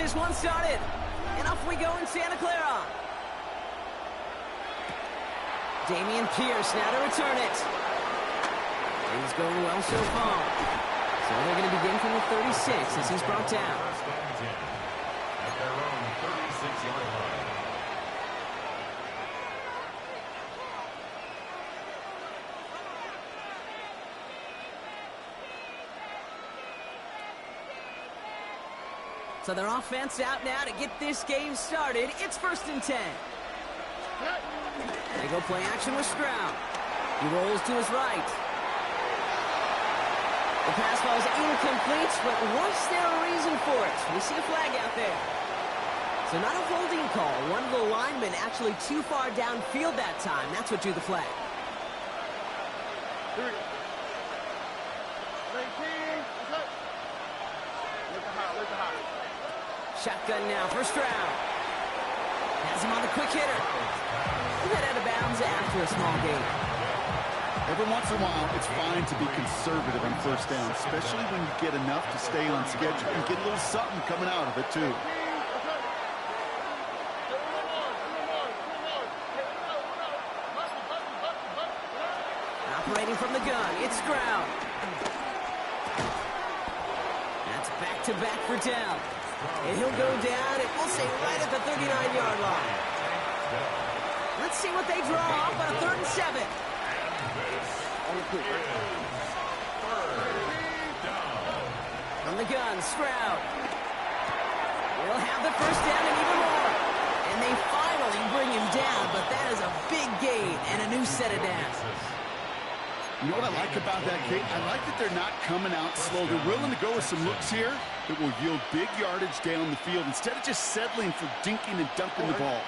this one started. And off we go in Santa Clara. Damian Pierce now to return it. Things going well so far. So they're going to begin from the 36 as he's brought down. At their own 36-yard line. So their offense out now to get this game started. It's 1st and 10. They go play action with Stroud. He rolls to his right. The pass ball is incomplete, but was there a reason for it? We see a flag out there. So not a holding call. One of the linemen actually too far downfield that time. That's what drew the flag. Here we go. Shotgun now for Stroud. Has him on the quick hitter. He got out of bounds after a small gain. Every once in a while, it's fine to be conservative on 1st down, especially when you get enough to stay on schedule and get a little something coming out of it, too. Operating from the gun, it's Stroud. That's back-to-back for Dell. And he'll go down, and we'll say right at the 39-yard line. Let's see what they draw up on a 3rd and 7. From the gun, Stroud. We'll have the 1st down and even more. And they finally bring him down, but that is a big gain and a new set of downs. You know what I like about that, Kate? I like that they're not coming out slow. They're willing to go with some looks here that will yield big yardage down the field instead of just settling for dinking and dunking the ball.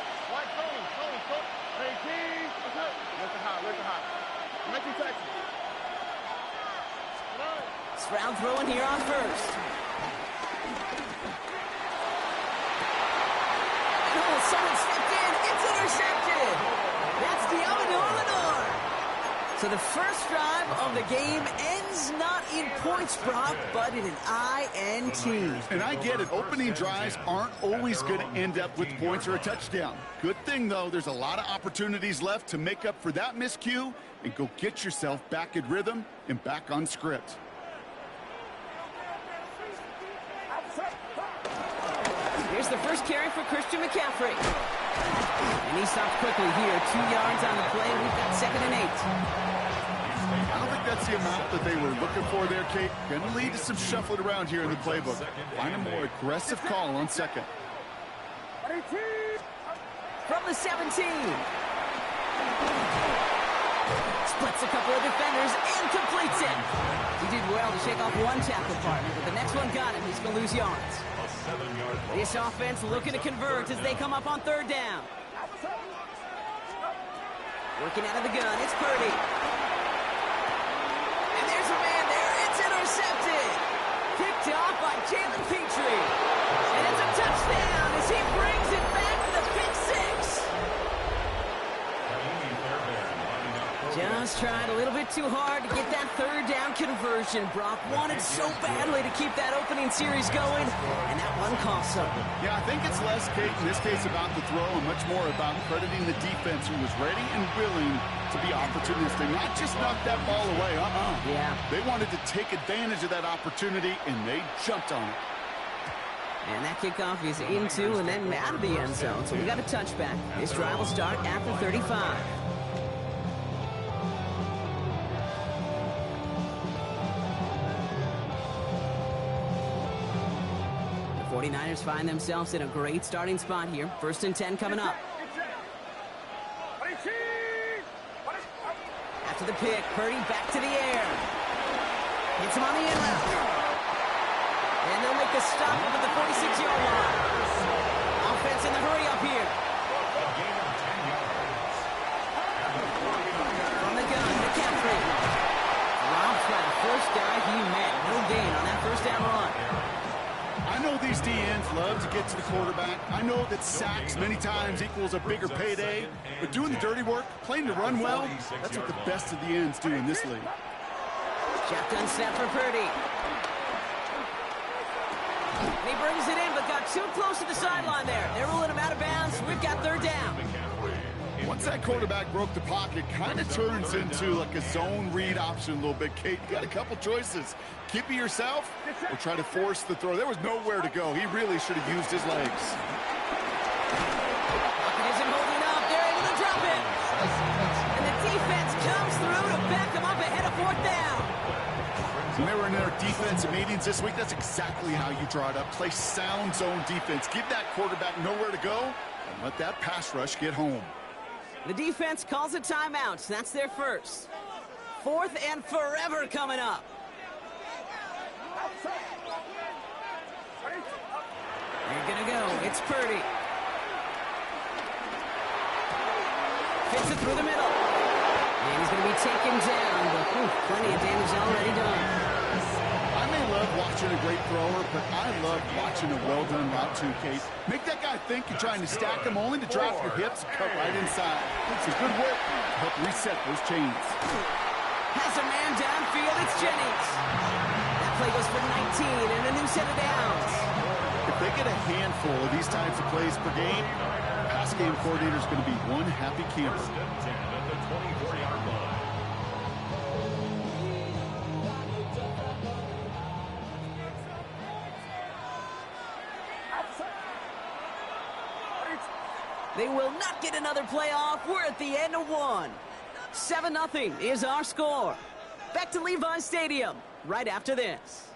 Stroud throwing here on 1st. Oh, someone stepped in. It's intercepted. That's Diamador Lenore. So the first drive of the game ends not in points, Brock, but in an INT. And I get it. Opening drives aren't always going to end up with points or a touchdown. Good thing, though, there's a lot of opportunities left to make up for that miscue and go get yourself back in rhythm and back on script. Here's the first carry for Christian McCaffrey. And he stopped quickly here. 2 yards on the play. We've got 2nd and 8. I don't think that's the amount that they were looking for there, Kate. Going to lead to some shuffling around here in the playbook. Find a more aggressive call on 2nd. From the 17. Splits a couple of defenders and completes it. He did well to shake off one tackle partner, but the next one got him. He's going to lose yards. This offense looking to convert as they come up on 3rd down. Working out of the gun, it's Purdy. And there's a man there. It's intercepted. Picked off by Jalen Petrie. And it's a touchdown as he brings it back to the pick 6. Just tried a little bit too hard to get that 3rd down conversion. Brock wanted so badly to keep that opening series going, and that one cost him. Yeah, I think it's less, Kate, in this case about the throw and much more about crediting the defense who was ready and willing to be opportunistic, not just knock that ball away. Yeah. They wanted to take advantage of that opportunity, and they jumped on it. And that kickoff is into and then out of the end zone, so we got a touchback. This drive will start at the 35. The 49ers find themselves in a great starting spot here. 1st and 10 coming up. After the pick, Purdy back to the air. Hits him on the end route. And they'll make the stop up at the 46-yard line. Offense in the hurry up here. From the gun, McCaffrey. Drops by the first guy he met. No gain on that 1st down run. I know these DNs love to get to the quarterback. I know that sacks many times equals a bigger payday. But doing the dirty work, playing to run well, that's what the best of the ends do in this league. Shotgun snap for Purdy. And he brings it in, but got too close to the sideline there. They're ruling him out of bounds. We've got third down. Once that quarterback broke the pocket, kind of turns into like a zone read option a little bit. Kate, you got a couple choices. Keep it yourself or try to force the throw. There was nowhere to go. He really should have used his legs. Pocket isn't holding up. They're able to drop it. And the defense comes through to back them up ahead of fourth down. When they were in their defensive meetings this week, that's exactly how you draw it up. Play sound zone defense. Give that quarterback nowhere to go and let that pass rush get home. The defense calls a timeout. That's their first. Fourth and forever coming up. They're going to go. It's Purdy. Fits it through the middle. And he's going to be taken down, but plenty of damage already done. I may love watching a great thrower, but I love watching a well-done route too, Kate. Make that guy think you're trying to stack him only to drop your hips and cut right inside. It's a good work to help reset those chains. Has a man downfield. It's Jennings. That play goes for 19 and a new set of downs. If they get a handful of these types of plays per game, pass game coordinator is going to be one happy camper. At the 24-yard line. They will not get another play off. We're at the end of one. 7-0 is our score. Back to Levi Stadium right after this.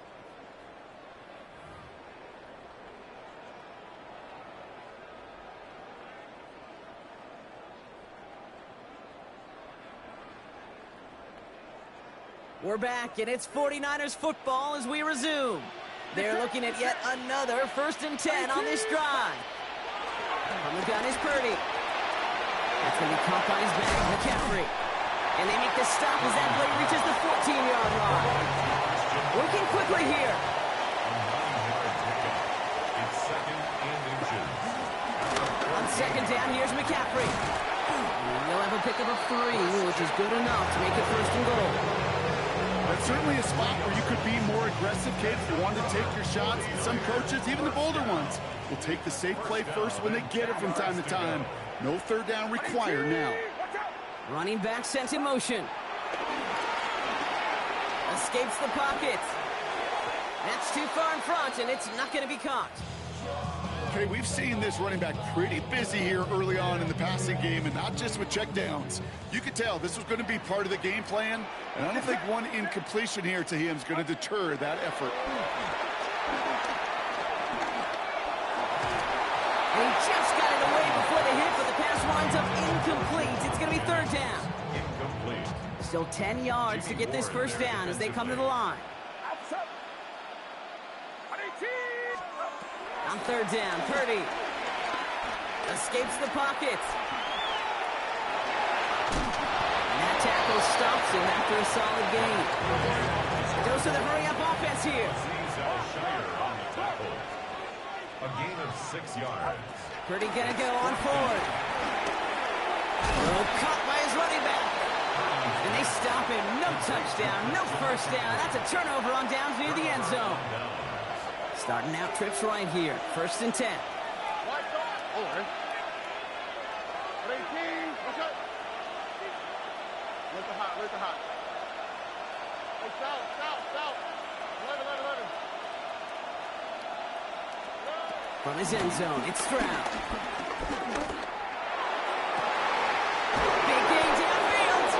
We're back, and it's 49ers football as we resume. They're looking at yet another 1st and 10 on this drive. From the gun is Purdy. That's going to be caught by his back, McCaffrey. And they make the stop as that play reaches the 14-yard line. Working quickly here. It's 2nd and inches. On 2nd down, here's McCaffrey. They'll have a pickup of 3, which is good enough to make it 1st and goal. That's certainly a spot where you could be more aggressive, Kate, if you wanted to take your shots. And some coaches, even the bolder ones, will take the safe play first when they get it from time to time. No third down required now. Running back sent in motion. Escapes the pocket. That's too far in front, and it's not going to be caught. Okay, we've seen this running back pretty busy here early on in the passing game, and not just with checkdowns. You could tell this was going to be part of the game plan, and I don't think one incompletion here to him is going to deter that effort. And he just got it away before the hit, but the pass winds up incomplete. It's going to be 3rd down. Incomplete. Still 10 yards to get this 1st down as they come to the line. On 3rd down, Purdy escapes the pocket. And that tackle stops him after a solid gain. Goes to the hurry-up offense here. A gain of 6 yards. Purdy gonna go on forward. Oh, caught by his running back. And they stop him. No touchdown, no 1st down. That's a turnover on downs near the end zone. Starting out trips right here. 1st and 10. From his end zone, it's Stroud. Big gain downfield.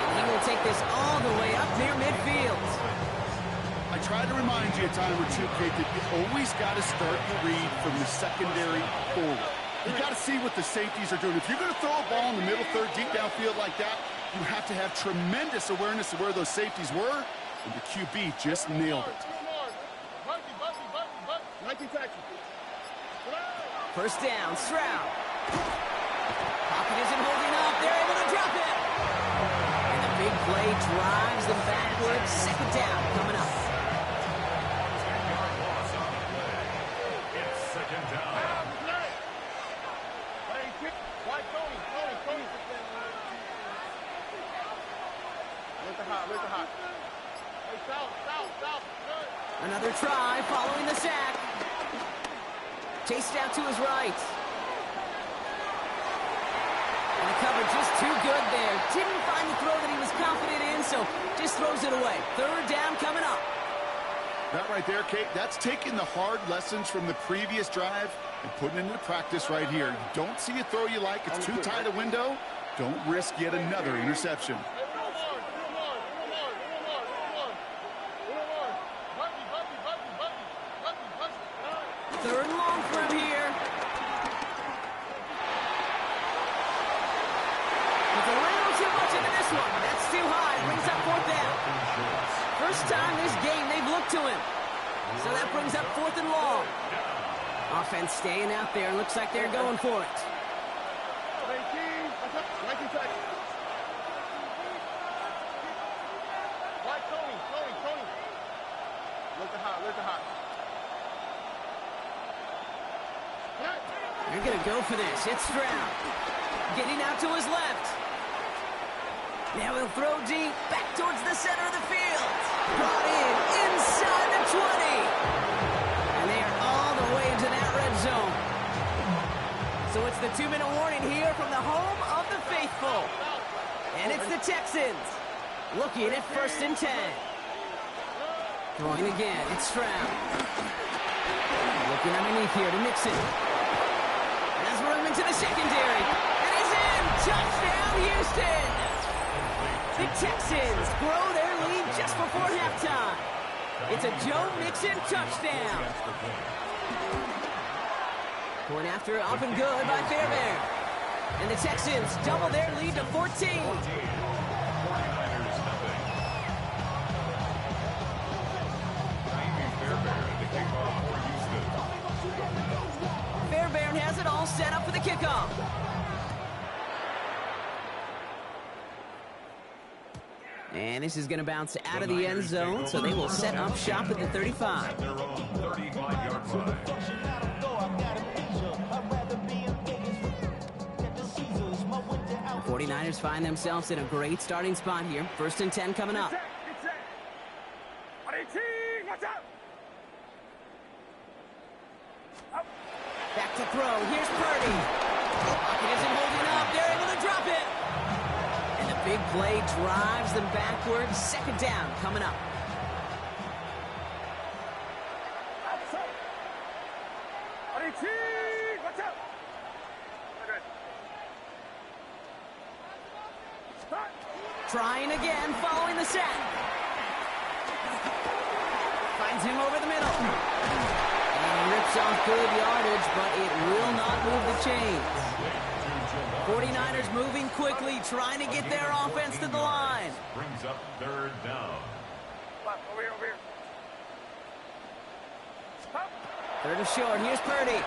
And he will take this all the way up near midfield. I try to remind you a time or two, Kate, that you always got to start your read from the secondary forward. You got to see what the safeties are doing. If you're going to throw a ball in the middle third, deep downfield like that, you have to have tremendous awareness of where those safeties were, and the QB just nailed it. 1st down, Stroud. Pocket isn't holding up. They're able to drop it. And the big play drives them backwards. 2nd down coming up. It's 2nd down. Another try following the sack. Chased out to his right. And the cover just too good there. Didn't find the throw that he was confident in, so just throws it away. Third down coming up. That right there, Kate, that's taking the hard lessons from the previous drive and putting it into practice right here. You don't see a throw you like, it's too tight a window. Don't risk yet another interception. Third and long for him here. It's a little too much into this one. That's too high. Brings up fourth down. First time this game they've looked to him. So that brings up fourth and long. Offense staying out there. Looks like they're going for it. They're going to go for this. It's Stroud. Getting out to his left. Now he'll throw deep, back towards the center of the field. Brought in, inside the 20. And they are all the way into that red zone. So it's the 2-minute warning here from the home of the faithful. And it's the Texans looking at first and 10. Throwing again, it's Stroud. Looking underneath here to Mixon. Has room into the secondary. And he's in! Touchdown, Houston! The Texans grow their lead just before halftime. It's a Joe Mixon touchdown. Going after it, up and good by Fairbairn. And the Texans double their lead to 14. Fairbairn has it all set up for the kickoff. And this is going to bounce out of the end zone, so they will set up shop at the 35. 49ers find themselves in a great starting spot here. First and 10 coming up. Back to throw. Here's Purdy. Pocket isn't holding up. They're able to drop it. And the big play drives them backwards. Second down coming up. Trying again, following the sack. Finds him over the middle. And rips off good yardage, but it will not move the chains. 49ers moving quickly, trying to get their offense to the line. Brings up third down. Over here. Third and short, here's Purdy.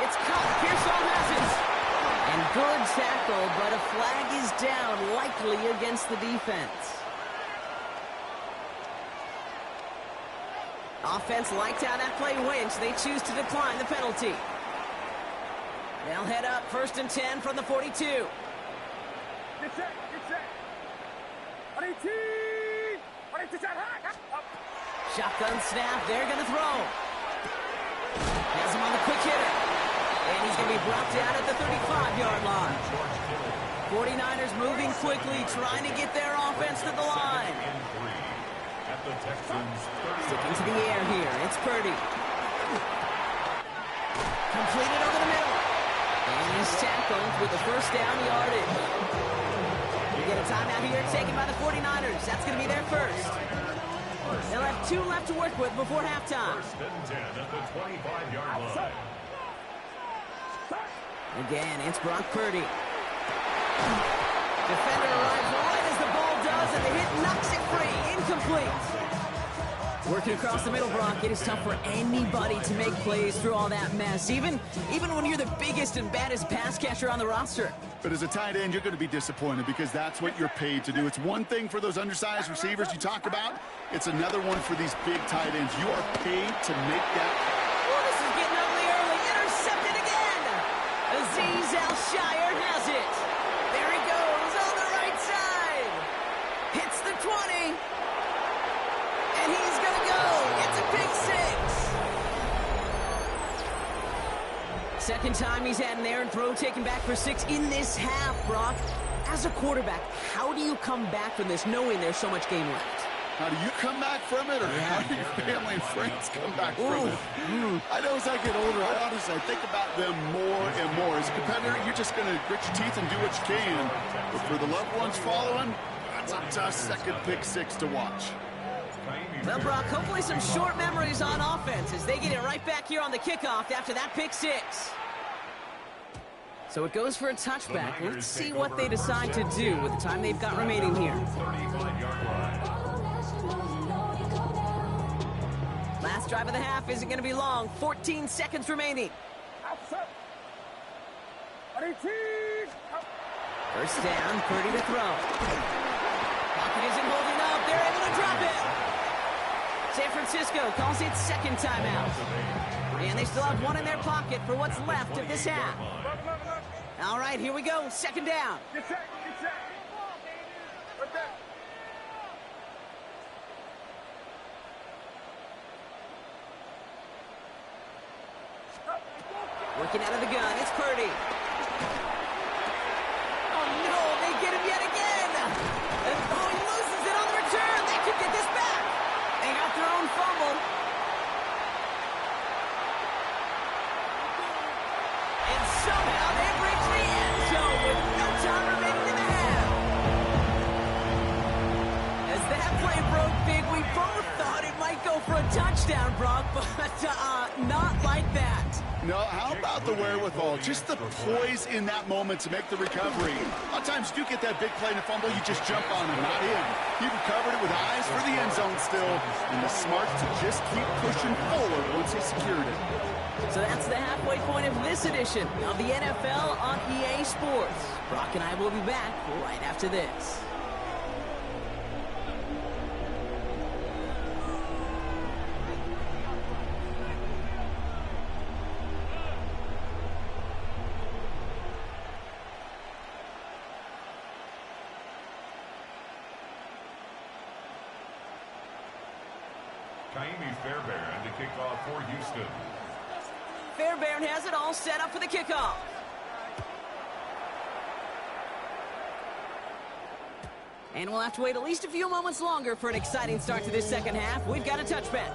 It's caught, Pearsall has it. And good tackle, but a flag is down, likely against the defense. Offense liked how that play went. They choose to decline the penalty. They'll head up first and 10 from the 42. Get set. Shotgun snap, they're going to throw. Has him on the quick hitter. And he's going to be brought down at the 35-yard line. 49ers moving quickly, trying to get their offense to the line. Sticking to the air here, it's Purdy. Completed over the middle. And he's tackled with the first down yardage. We get a timeout here taken by the 49ers. That's going to be their first. They'll have 2 left to work with before halftime. First and 10 at the 25-yard line. Again, it's Brock Purdy. Defender arrives right as the ball does, and the hit knocks it free. Incomplete. Working across the middle, Brock, it is tough for anybody to make plays through all that mess, even when you're the biggest and baddest pass catcher on the roster. But as a tight end, you're going to be disappointed because that's what you're paid to do. It's one thing for those undersized receivers you talk about. It's another one for these big tight ends. You are paid to make that. Oh, this is getting ugly early. Intercepted again. Azeez Al-Shire has it. There he goes on the right side. Hits the 20. And he's going to go. It's a big Second time he's had an errant throw taken back for 6 in this half, Brock. As a quarterback, how do you come back from this knowing there's so much game left? How do you come back from it, or how do your family and friends come back from it? I know as I get older, I think about them more and more. As a competitor, you're just going to grit your teeth and do what you can. But for the loved ones following, that's a tough second pick 6 to watch. Well, Brock, hopefully some short memories on offense as they get it right back here on the kickoff after that pick 6. So it goes for a touchback. Let's see what they decide to do with the time they've got remaining here. Last drive of the half isn't going to be long. 14 seconds remaining. First down, Purdy to throw. Pocket isn't holding up. They're able to drop it. San Francisco calls it second timeout. And they still have one in their pocket for what's left of this half. All right, here we go. Second down. Get set. Right there. Working out of the gun, it's Purdy. Oh, no, they get him yet again. Oh, he loses it on the return. They could get this back. They got their own fumble. And somehow they breach the end zone with no time remaining in the half. As that play broke big, we both thought it might go for a touchdown, Brock, but not like that. No, how about the wherewithal? Just the poise in that moment to make the recovery. A lot of times you do get that big play and a fumble, you just jump on him, not him. He recovered it with eyes for the end zone still, and the smarts to just keep pushing forward once he secured it. So that's the halfway point of this edition of the NFL on EA Sports. Brock and I will be back right after this. Fairbairn to kick off for Houston. Fairbairn has it all set up for the kickoff. And we'll have to wait at least a few moments longer for an exciting start to this second half. We've got a touchback.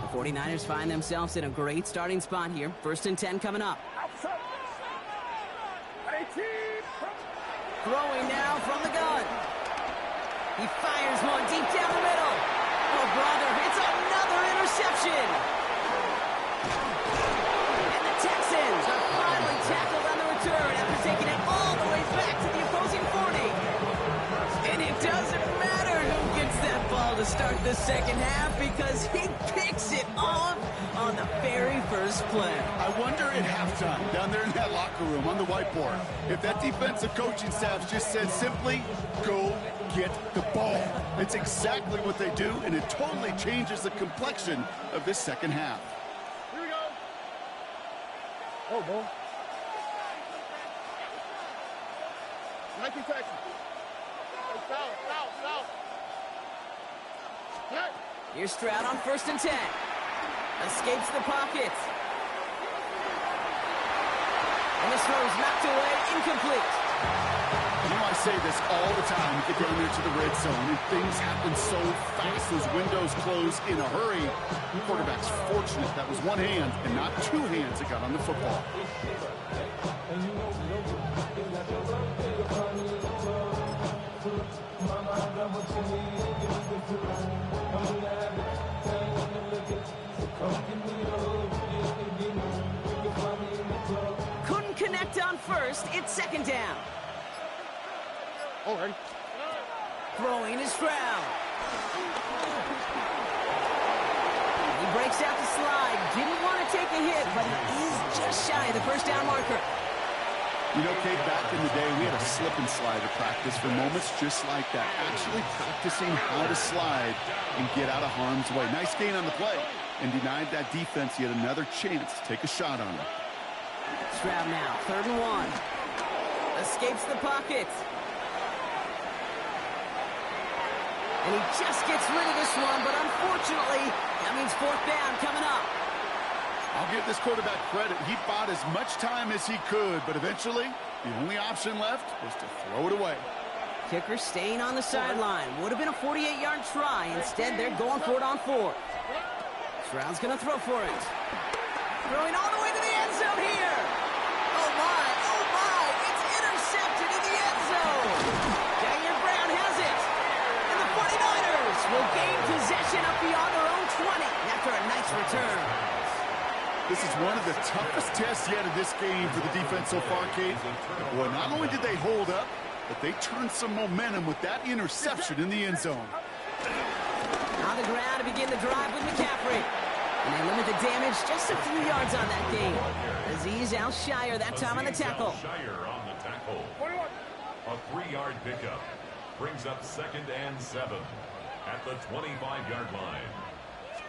The 49ers find themselves in a great starting spot here. 1st and 10 coming up. Throwing now from the gun. He fires one deep down the middle. Oh, brother, it's another interception. And the Texans are finally tackled on the return after taking it all the way back to the opposing 40. And it doesn't matter who gets that ball to start the second half because he picks it off on the very first play. I wonder at halftime, down there in that locker room on the whiteboard, if that defensive coaching staff just said simply, go get the ball. It's exactly what they do, and it totally changes the complexion of this second half. Here we go. Oh, boy. Nike Texas. South. Hey. Here's Stroud on 1st and 10. Escapes the pocket. And this throw is knocked away, incomplete. You know, I say this all the time. You get down there to the red zone, and things happen so fast. Those windows close in a hurry. The quarterback's fortunate that was one hand and not two hands that got on the football. Couldn't connect on 1st. It's 2nd down. All right. Throwing is Stroud. He breaks out to slide. Didn't want to take a hit, but he is just shy of the 1st down marker. You know, Kate, back in the day, we had a slip and slide at practice for moments just like that. Actually practicing how to slide and get out of harm's way. Nice gain on the play, and denied that defense yet another chance to take a shot on him. Stroud now, 3rd and 1. Escapes the pocket. And he just gets rid of this one, but unfortunately, that means fourth down coming up. I'll give this quarterback credit. He bought as much time as he could, but eventually, the only option left was to throw it away. Kicker staying on the sideline. Would have been a 48-yard try. Instead, they're going for it on fourth. Stroud's going to throw for it. Throwing all the way to the end zone here. Oh, my. It's intercepted in the end zone. Daniel Brown has it. And the 49ers will gain possession up beyond their own 20 after a nice return. This is one of the toughest tests yet in this game for the defense so far, Kate. Boy, not only did they hold up, but they turned some momentum with that interception in the end zone. On the ground to begin the drive with McCaffrey. And they limit the damage just a few yards on that game. Azeez Al-Shire that time on the tackle. Shire on the tackle. A 3-yard pickup brings up 2nd and 7 at the 25-yard line.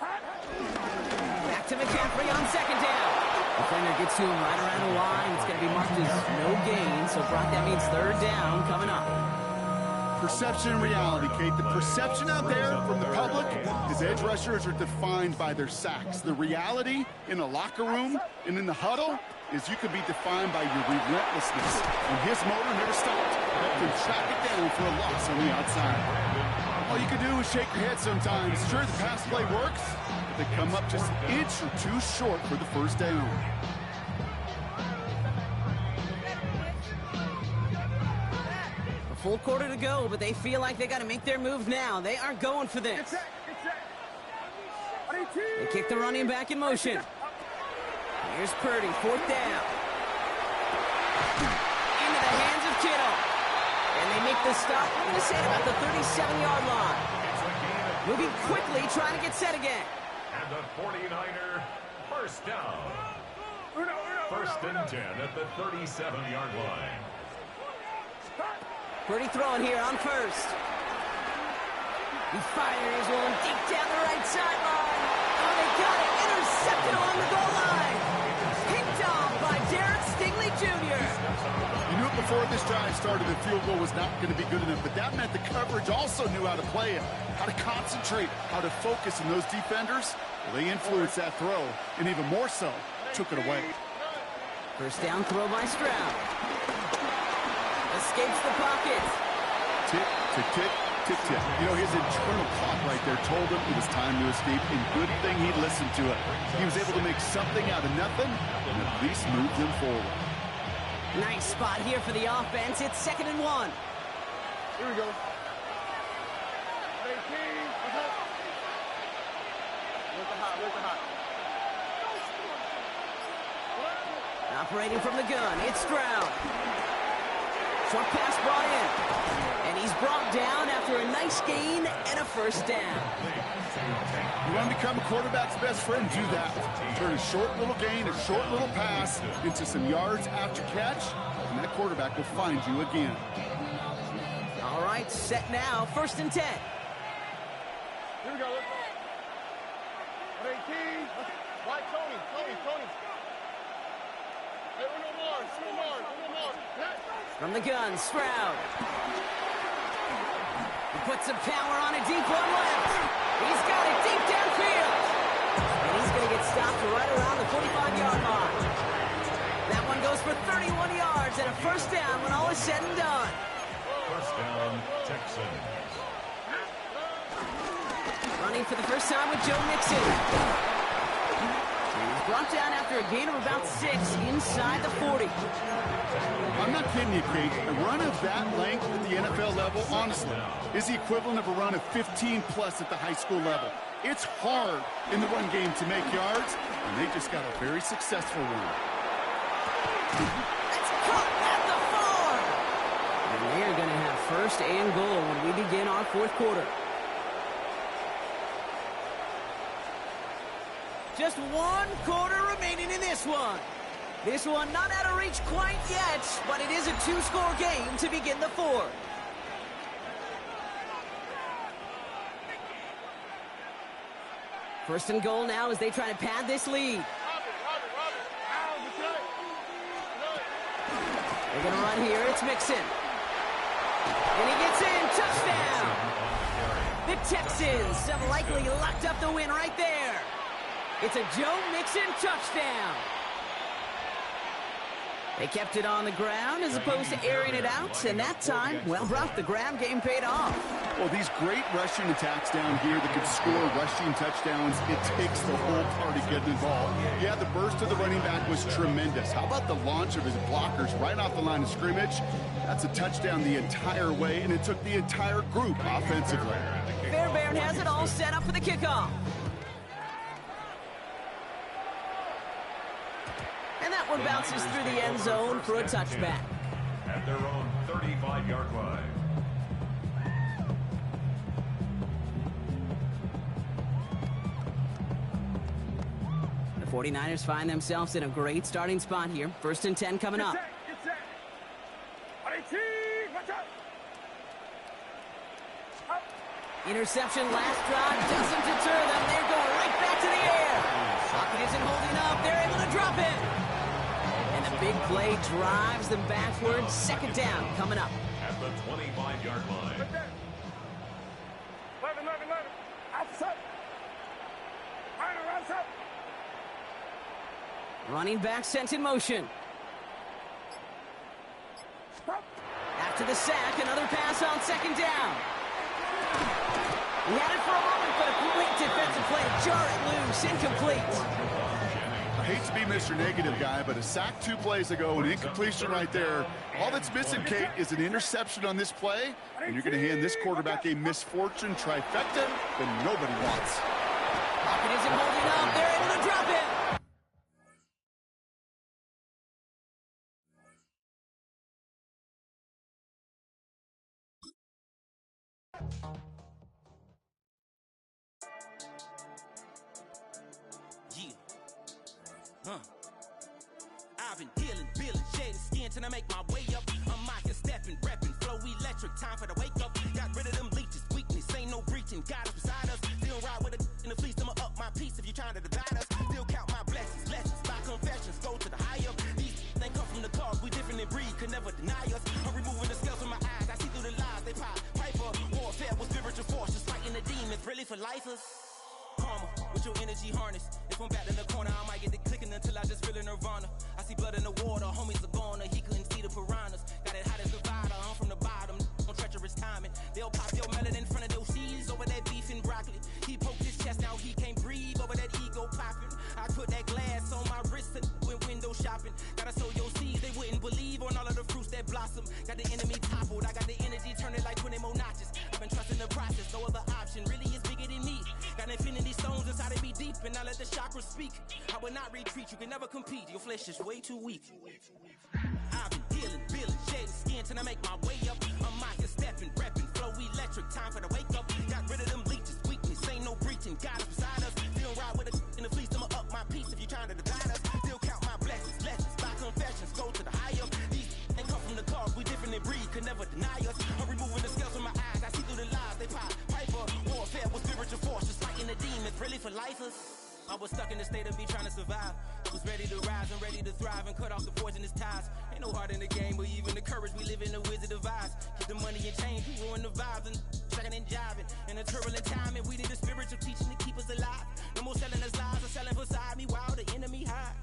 Back to McCaffrey on 2nd down. Defender gets to him right around the line. It's going to be marked as no gain. So, Brock, that means 3rd down coming up. Perception and reality, Kate. The perception out there from the public is edge rushers are defined by their sacks. The reality in the locker room and in the huddle is you could be defined by your relentlessness. And his motor never stopped. To track it down for a loss on the outside. All you can do is shake your head sometimes. Sure, the pass play works, but they come up just an inch or two short for the 1st down. A full quarter to go, but they feel like they got to make their move now. They aren't going for this. They kick the running back in motion. Here's Purdy, 4th down. Into the hands of Kittle. And they make the stop, I'm going to say about the 37-yard line. Moving quickly, trying to get set again. And the 49er first down. 1st and 10 at the 37-yard line. Purdy throwing here on 1st. He fires one deep down the right sideline. Oh, they got it. Intercepted along the goal line. Picked off by Derek Stingley Jr. You knew it before this drive started, the field goal was not going to be good enough, but that meant the coverage also knew how to play it, how to concentrate, how to focus, and those defenders, well, they influenced that throw, and even more so, took it away. 1st down throw by Stroud. Escapes the pocket. Tick, tick, tick, tick, tick. You know, his internal clock right there told him it was time to escape, and good thing he listened to it. He was able to make something out of nothing and at least move them forward. Nice spot here for the offense. It's 2nd and 1. Here we go. Operating from the gun, it's Stroud. Short pass brought in. And he's brought down after a nice gain and a 1st down. You want to become a quarterback's best friend, do that. Turn a short little gain, a short little pass into some yards after catch, and that quarterback will find you again. All right, set now, 1st and 10. Here we go. 18. Right, Tony. Hey, no more. From the gun, Stroud. He puts some power on it, deep one left. He's got it deep downfield. And he's going to get stopped right around the 45-yard line. That one goes for 31 yards and a 1st down when all is said and done. 1st down, Texans. Running for the first time with Joe Mixon. He's brought down after a gain of about 6 inside the 40. I'm not kidding you, Kate. A run of that length at the NFL level, honestly, is the equivalent of a run of 15-plus at the high school level. It's hard in the run game to make yards, and they just got a very successful run. That's caught at the 4. And they are going to have 1st and goal when we begin our 4th quarter. Just 1 quarter remaining in this one. This one not out of reach quite yet, but it is a 2-score game to begin the 4th. First and goal now as they try to pad this lead. They're going to run here. It's Mixon. And he gets in. Touchdown. Texans have likely locked up the win right there. It's a Joe Mixon touchdown. They kept it on the ground as opposed to airing it out, and that time, well, Brock, the grab game paid off. Well, these great rushing attacks down here that can score rushing touchdowns, it takes the whole party getting involved. Yeah, the burst of the running back was tremendous. How about the launch of his blockers right off the line of scrimmage? That's a touchdown the entire way, and it took the entire group offensively. Fairbairn has it all set up for the kickoff. And that one bounces through the end zone for a touchback. At their own 35-yard line. The 49ers find themselves in a great starting spot here. 1st and 10 coming up. Interception last drive doesn't deter them. They're going right back to the air. Pocket isn't holding up. They're able to drop it. And the big play drives them backwards. 2nd down coming up. At the 25-yard line. Running back sent in motion. After the sack, another pass on 2nd down. He had it for a moment, but a great defensive play to jar it loose. Incomplete. I hate to be Mr. Negative guy, but a sack 2 plays ago, an incompletion right there. All that's missing, Kate, is an interception on this play, and you're going to hand this quarterback a misfortune trifecta that nobody wants. Pocket isn't holding up. They're able to drop it. I've been dealing, shading skin till I make my way up. I'm mocking, stepping, repping, flow electric, time for the wake up. Got rid of them leeches, weakness, ain't no breaching. God is beside us, still ride with a in the fleece. I'ma up my piece if you trying to divide us. Still count my blessings, lessons, by confessions, go to the higher. These they come from the cause, we different in breed, could never deny us. I'm removing the scales from my eyes, I see through the lies they pop. Piper, warfare with spiritual force, just fighting the demons, really for lifers. Karma, with your energy harness. If I'm back in the corner, I might get it clicking until I just feel a nirvana. I see blood in the water, homies are gone, he couldn't see the piranhas. Got it hot as Nevada, I'm from the bottom, on treacherous timing. They'll pop your melon in front of those seeds over that beef and broccoli. He poked his chest, now he can't breathe over that ego popping. I put that glass on my wrist and went window shopping. Gotta sow your seeds, they wouldn't believe on all of the fruits that blossom. Got the enemy toppled, I got the energy turning like 20 more notches. I've been trusting the process, no other option, really is bigger than me. Got infinity stones inside of me deep, and I let the chakras speak. I will not retreat, you can never compete, your flesh is way too weak. I've been dealing, shading skin till I make my way up. I'm mocking, stepping, repping, flow electric, time for the wake up. Got rid of them leeches, weakness, ain't no breaching, God is beside us. Still ride with a in the fleece, I'ma up my piece if you trying to divide us. Still count my blessings, lessons, by confessions, go to the higher. These ain't come from the cause, we different in breed, could never deny us. I'm removing the scales from my eyes, I see through the lies they pop. Piper, warfare with spiritual force, just fighting the demons, really for lifers. I was stuck in the state of me trying to survive. Was ready to rise and ready to thrive and cut off the poisonous ties. Ain't no heart in the game, but even the courage we live in the wizard of eyes. Get the money and change, we ruin the vibes and checking and jiving. In a turbulent time, and we need a spiritual teaching to keep us alive. No more selling us lies or selling beside me while the enemy hide.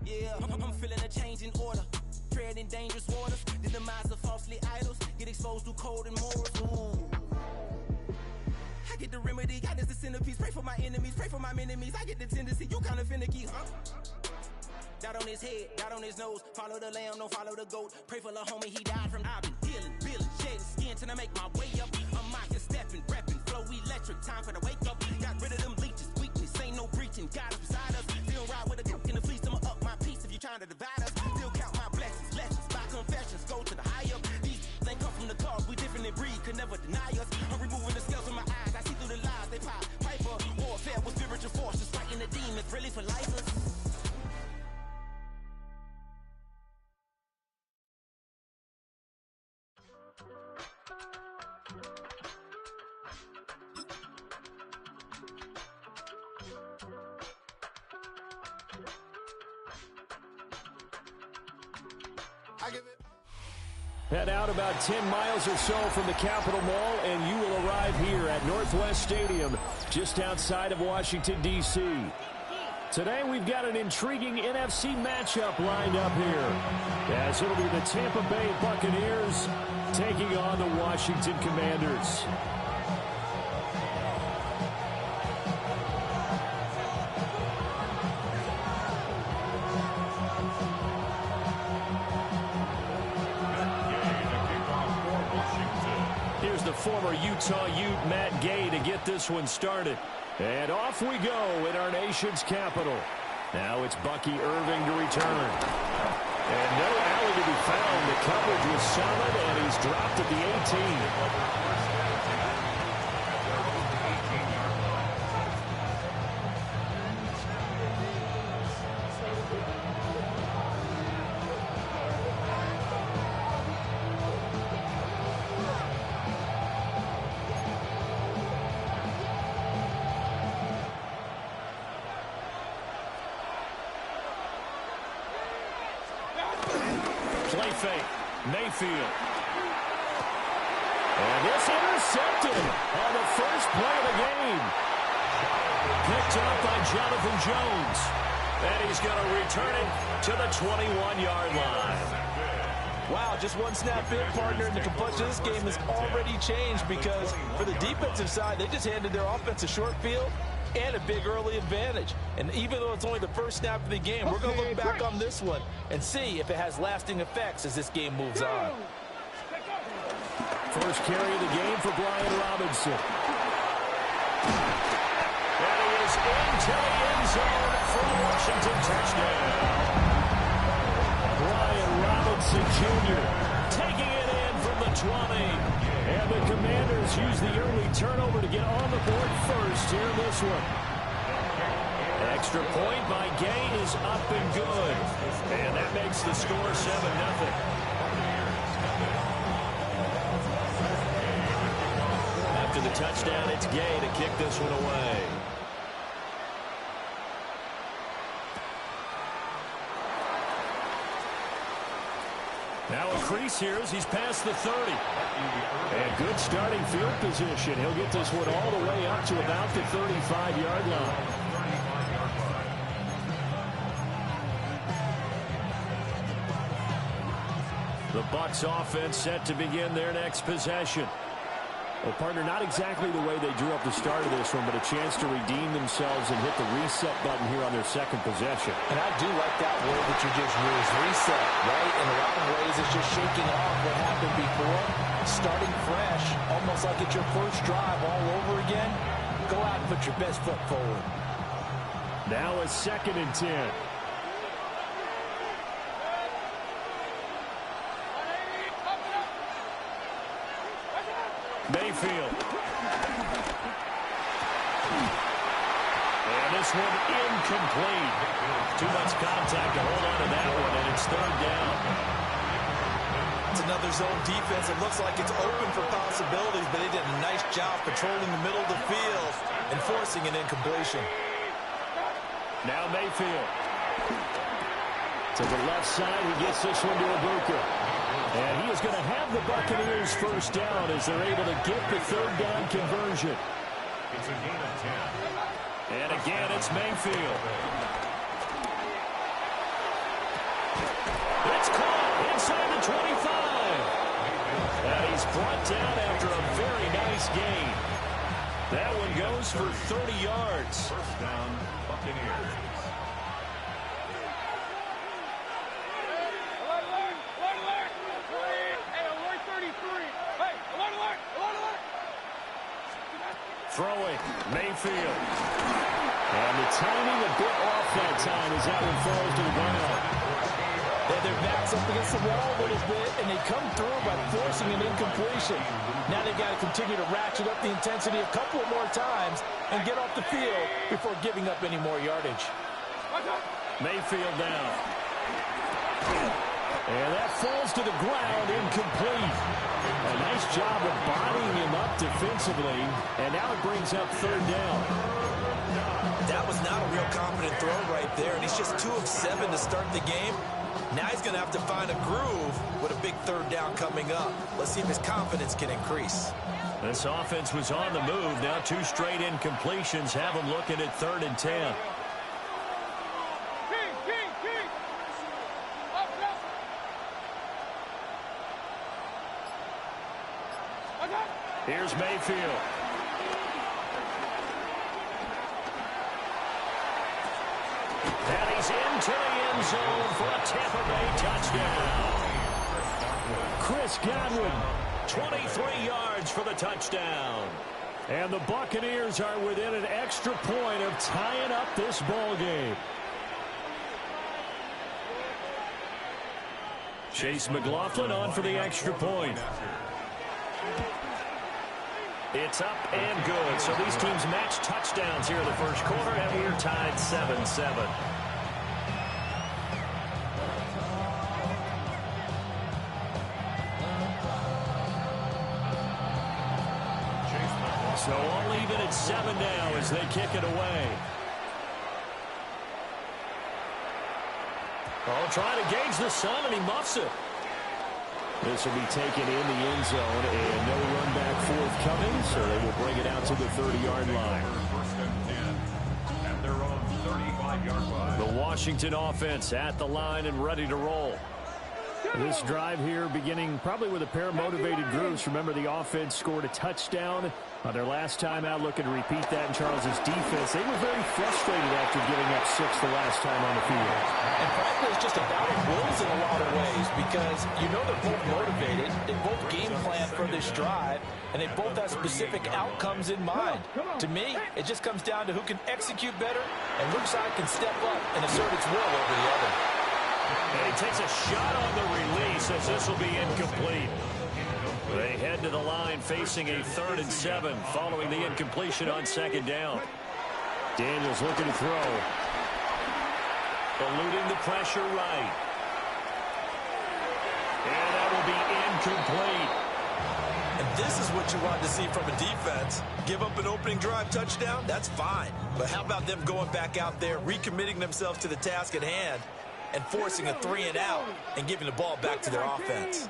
Yeah, I'm feeling a change in order. Treading dangerous waters. The demise of falsely idols. Get exposed to cold and morals. Ooh. I get the remedy, God is the centerpiece. Pray for my enemies, pray for my enemies. I get the tendency, you kinda finicky, huh? Dot on his head, dot on his nose. Follow the lamb, don't follow the goat. Pray for the homie, he died from. I've been dealing, shading skin till I make my way up. I'm mocking, stepping, repping, flow electric, time for the wake up. Got rid of them leeches, weakness, ain't no breaching. God is beside us, still ride with a cook in the fleece. I'ma up my piece if you trying to divide us. Still count my blessings, lessons, by confessions, go to the higher. These ain't come from the cause, we different in breed, could never deny us. I'm removing the scales from my eyes, I see through the lies they pop. Piper, warfare with spiritual force, just fighting the demons, really for lifers. Head out about 10 miles or so from the Capitol Mall, and you will arrive here at at Northwest Stadium, just outside of Washington, D.C. Today, we've got an intriguing NFC matchup lined up here, as it'll be the Tampa Bay Buccaneers taking on the Washington Commanders. Here's the former Utah Ute, Matt Gay, to get this one started. And off we go in our nation's capital. Now it's Bucky Irving to return. And no alley to be found. The coverage was solid, and he's dropped at the 18. Play fake. Mayfield. And this intercepted on the first play of the game. Picked up by Jonathan Jones. And he's going to return it to the 21-yard line. Wow, just one snap in, partner, and the complexion of this game has already changed because for the defensive side, they just handed their offense a short field and a big early advantage. And even though it's only the first snap of the game, we're going to look back on this one and see if it has lasting effects as this game moves on. First carry of the game for Brian Robinson. And he is into the end zone for a Washington touchdown. Brian Robinson Jr. taking it in from the 20. And the Commanders use the early turnover to get on the board first here in this one. Extra point by Gay is up and good. And that makes the score 7-0. After the touchdown, it's Gay to kick this one away. Now a crease here as he's past the 30. And good starting field position. He'll get this one all the way up to about the 35-yard line. The Bucs offense set to begin their next possession. Well, partner, not exactly the way they drew up the start of this one, but a chance to redeem themselves and hit the reset button here on their second possession. And I do like that word that you just used, reset, right? In a lot of ways, it's just shaking off what happened before, starting fresh, almost like it's your first drive all over again. Go out and put your best foot forward. Now a 2nd and 10. Mayfield. And this one incomplete. Too much contact to hold on to that one, and it's 3rd down. It's another zone defense. It looks like it's open for possibilities, but they did a nice job controlling the middle of the field and forcing an incompletion. Now Mayfield. To the left side, he gets this one to Ibuka. And he is going to have the Buccaneers first down as they're able to get the 3rd down conversion. It's a gain of 10. And again, it's Mayfield. It's caught inside the 25. And he's brought down after a very nice gain. That one goes for 30 yards. First down, Buccaneers. Throwing, Mayfield. And the timing a bit off that time as that one falls to the ground. And their backs up against the wall a little bit, and they come through by forcing an incompletion. Now they've got to continue to ratchet up the intensity a couple more times and get off the field before giving up any more yardage. Mayfield down. And that falls to the ground, incomplete. A nice job of bodying him up defensively, and now it brings up 3rd down. That was not a real confident throw right there, and he's just 2 of 7 to start the game. Now he's going to have to find a groove with a big 3rd down coming up. Let's see if his confidence can increase. This offense was on the move. Now 2 straight incompletions have them looking at 3rd and 10. Here's Mayfield. And he's into the end zone for a Tampa Bay touchdown. Chris Godwin, 23 yards for the touchdown. And the Buccaneers are within an extra point of tying up this ball game. Chase McLaughlin on for the extra point. It's up and good. So these teams match touchdowns here in the first quarter, and we're tied 7-7. So all even at 7 now as they kick it away. Oh, trying to gauge the sun, and he muffs it. This will be taken in the end zone, and no run back forthcoming, so they will bring it out to the 30-yard line. At their own 35-yard line. The Washington offense at the line and ready to roll. This drive here beginning probably with a pair of motivated groups. Remember, the offense scored a touchdown on their last time out. Looking to repeat that in Charles's defense. They were very frustrated after giving up 6 the last time on the field. And frankly, it's just a battle of wills in a lot of ways because you know they're both motivated. They both game plan for this drive, and they both have specific outcomes in mind. To me, it just comes down to who can execute better and which side can step up and assert its will over the other. And he takes a shot on the release as this will be incomplete. They head to the line facing a 3rd and 7 following the incompletion on 2nd down. Daniels looking to throw. Eluding the pressure right. And that will be incomplete. And this is what you want to see from a defense. Give up an opening drive touchdown, that's fine. But how about them going back out there, recommitting themselves to the task at hand, and forcing a 3-and-out and giving the ball back to their offense.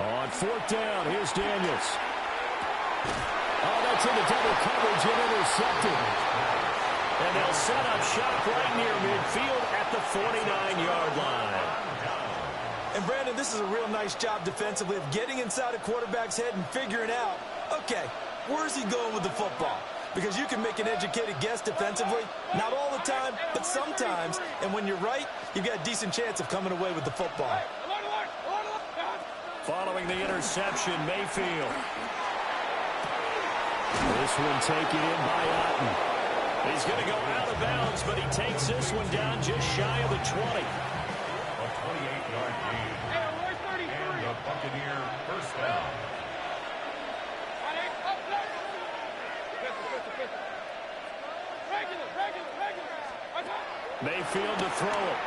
On 4th down, here's Daniels. Oh, that's into double coverage and intercepted. And they'll set up shop right near midfield at the 49-yard line. And Brandon, this is a real nice job defensively of getting inside a quarterback's head and figuring out, okay, where's he going with the football? Because you can make an educated guess defensively, not all the time, but sometimes. And when you're right, you've got a decent chance of coming away with the football. Following the interception, Mayfield. This one taken in by Otten. He's going to go out of bounds, but he takes this one down just shy of the 20. A 28-yard gain. And the Buccaneer first down. Mayfield to throw it.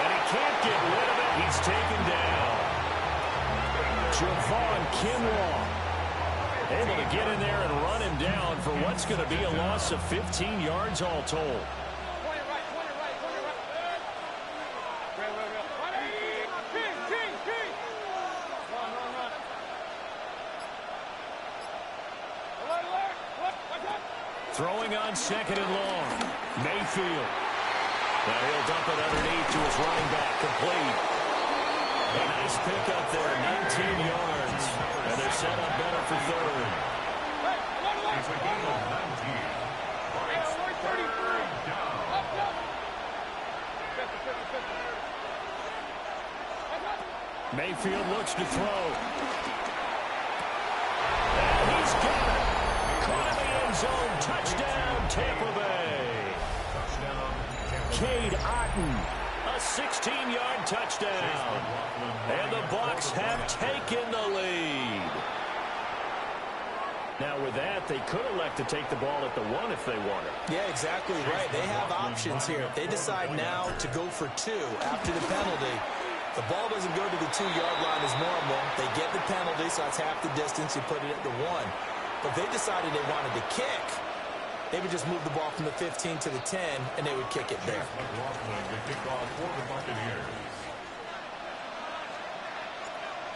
And he can't get rid of it. He's taken down. Javon Kinlaw able to get in there and run him down for what's going to be a loss of 15 yards all told. Throwing on 2nd and long. Mayfield. Now he'll dump it underneath to his running back. Complete. A nice pickup there. 19 yards. And they're set up better for 3rd. It's a gain of 19. It's 33 down. Mayfield looks to throw. And he's got it. Caught in the end zone. Touchdown, Tampa Bay. Cade Otten, a 16-yard touchdown. And the Bucs have taken the lead. Now with that, they could elect to take the ball at the 1 if they wanted. Yeah, exactly right. They have options here. If they decide now to go for 2 after the penalty, the ball doesn't go to the 2-yard line as normal. They get the penalty, so that's half the distance. You put it at the 1. But if they decided they wanted to kick, they would just move the ball from the 15 to the 10, and they would kick it there.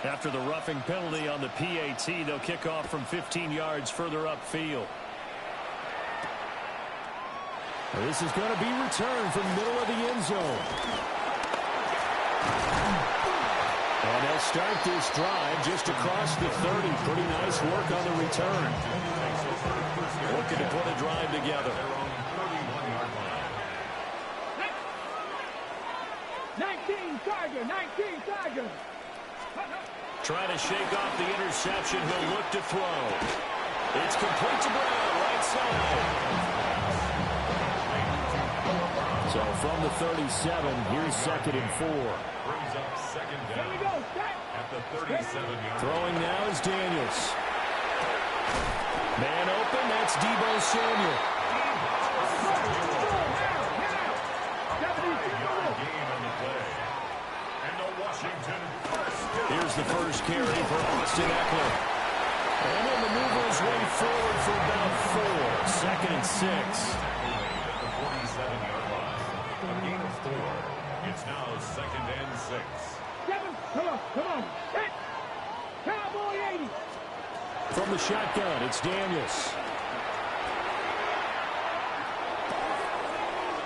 After the roughing penalty on the PAT, they'll kick off from 15 yards further upfield. This is going to be returned from the middle of the end zone. And they'll start this drive just across the 30. Pretty nice work on the return. Looking to put a drive together. 19 Tiger. Trying to shake off the interception. He'll look to throw. It's complete to Brown, right side. So from the 37, here's 2nd and 4. Brings up second down at the 37-yard. Throwing now is Daniels. Man open, that's Deebo Samuel. Game on the play. And the Washington first. Here's the first carry for Austin Eckler. And he'll maneuver his way forward for about 4. 2nd and 6. At the 47-yard line. A gain of 4. It's now 2nd and 6. Come on. Hit. Cowboy 80. From the shotgun, it's Daniels.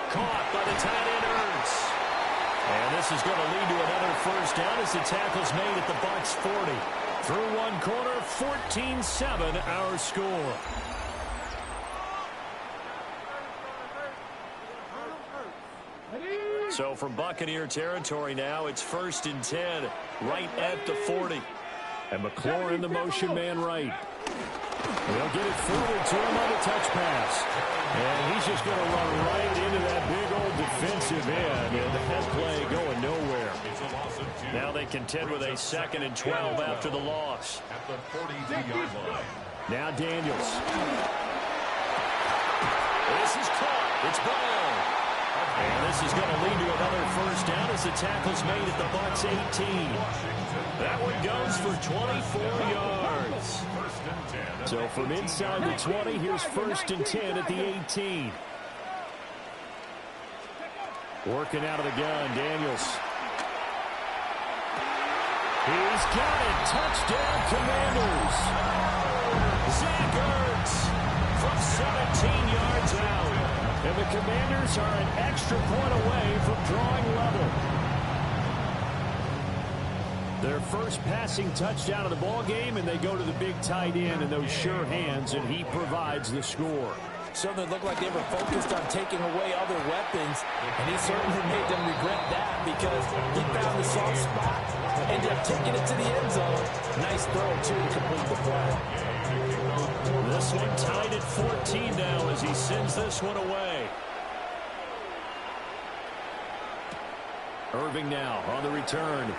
Caught by the tight end Ertz. And this is going to lead to another first down as the tackle's made at the Bucs 40. Through one quarter, 14-7 our score. So from Buccaneer territory now, it's 1st and 10, right at the 40. And McLaurin, the motion man right. They'll get it forward to him on the touch pass. And he's just going to run right into that big old defensive end. And that play going nowhere. Now they contend with a 2nd and 12 after the loss. At the 42-yard line. Now Daniels. This is caught. It's Brown. And this is going to lead to another first down as the tackle's made at the Bucs 18. That one goes for 24 yards. So from inside the 20, here's 1st and 10 at the 18. Working out of the gun, Daniels. He's got it. Touchdown, Commanders. Zach Ertz from 17 yards out. And the Commanders are an extra point away from drawing level. Their first passing touchdown of the ball game, and they go to the big tight end in those sure hands, and he provides the score. Certainly looked like they were focused on taking away other weapons, and he certainly made them regret that because he found the soft spot, ended up taking it to the end zone. Nice throw, too, to complete the play. This one tied at 14 now as he sends this one away. Irving now on the return.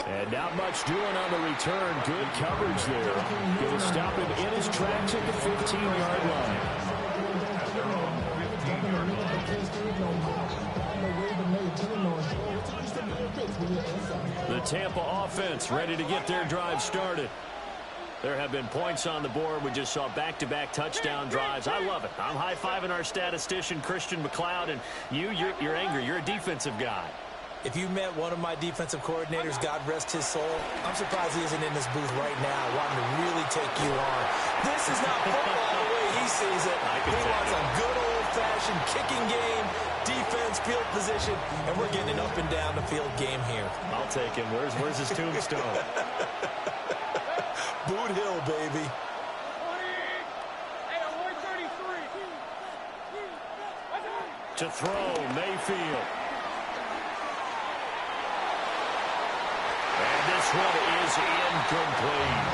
And not much doing on the return. Good coverage there. Going to stop him in his tracks at the 15-yard line. The Tampa offense ready to get their drive started. There have been points on the board. We just saw back-to-back touchdown drives. I love it. I'm high-fiving our statistician, Christian McLeod, and you're angry. You're a defensive guy. If you met one of my defensive coordinators, God rest his soul, I'm surprised he isn't in this booth right now wanting to really take you on. This is not football the way he sees it. He wants a good old-fashioned kicking game, defense, field position, and we're getting an up-and-down-the-field game here. I'll take him. Where's his tombstone? Boot Hill, baby. To throw, Mayfield. And this one is incomplete.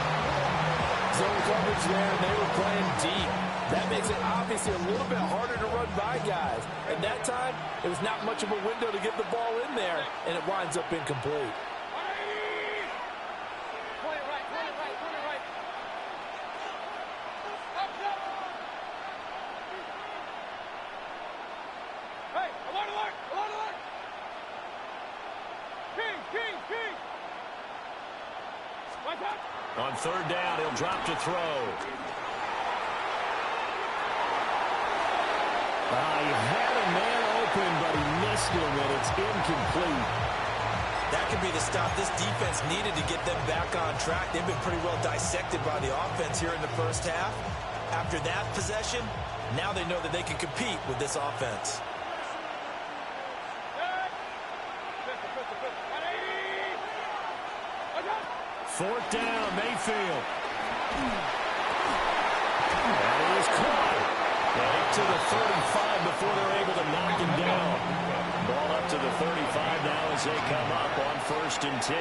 Zone coverage there, and they were playing deep. That makes it obviously a little bit harder to run by guys. At that time, it was not much of a window to get the ball in there, and it winds up incomplete. On third down, he'll drop to throw. He had a man open, but he missed him, and it's incomplete. That could be the stop this defense needed to get them back on track. They've been pretty well dissected by the offense here in the first half. After that possession, now they know that they can compete with this offense. Fourth down, Mayfield. That is caught. Up to the 35 before they're able to knock him down. Ball up to the 35 now as they come up on 1st and 10.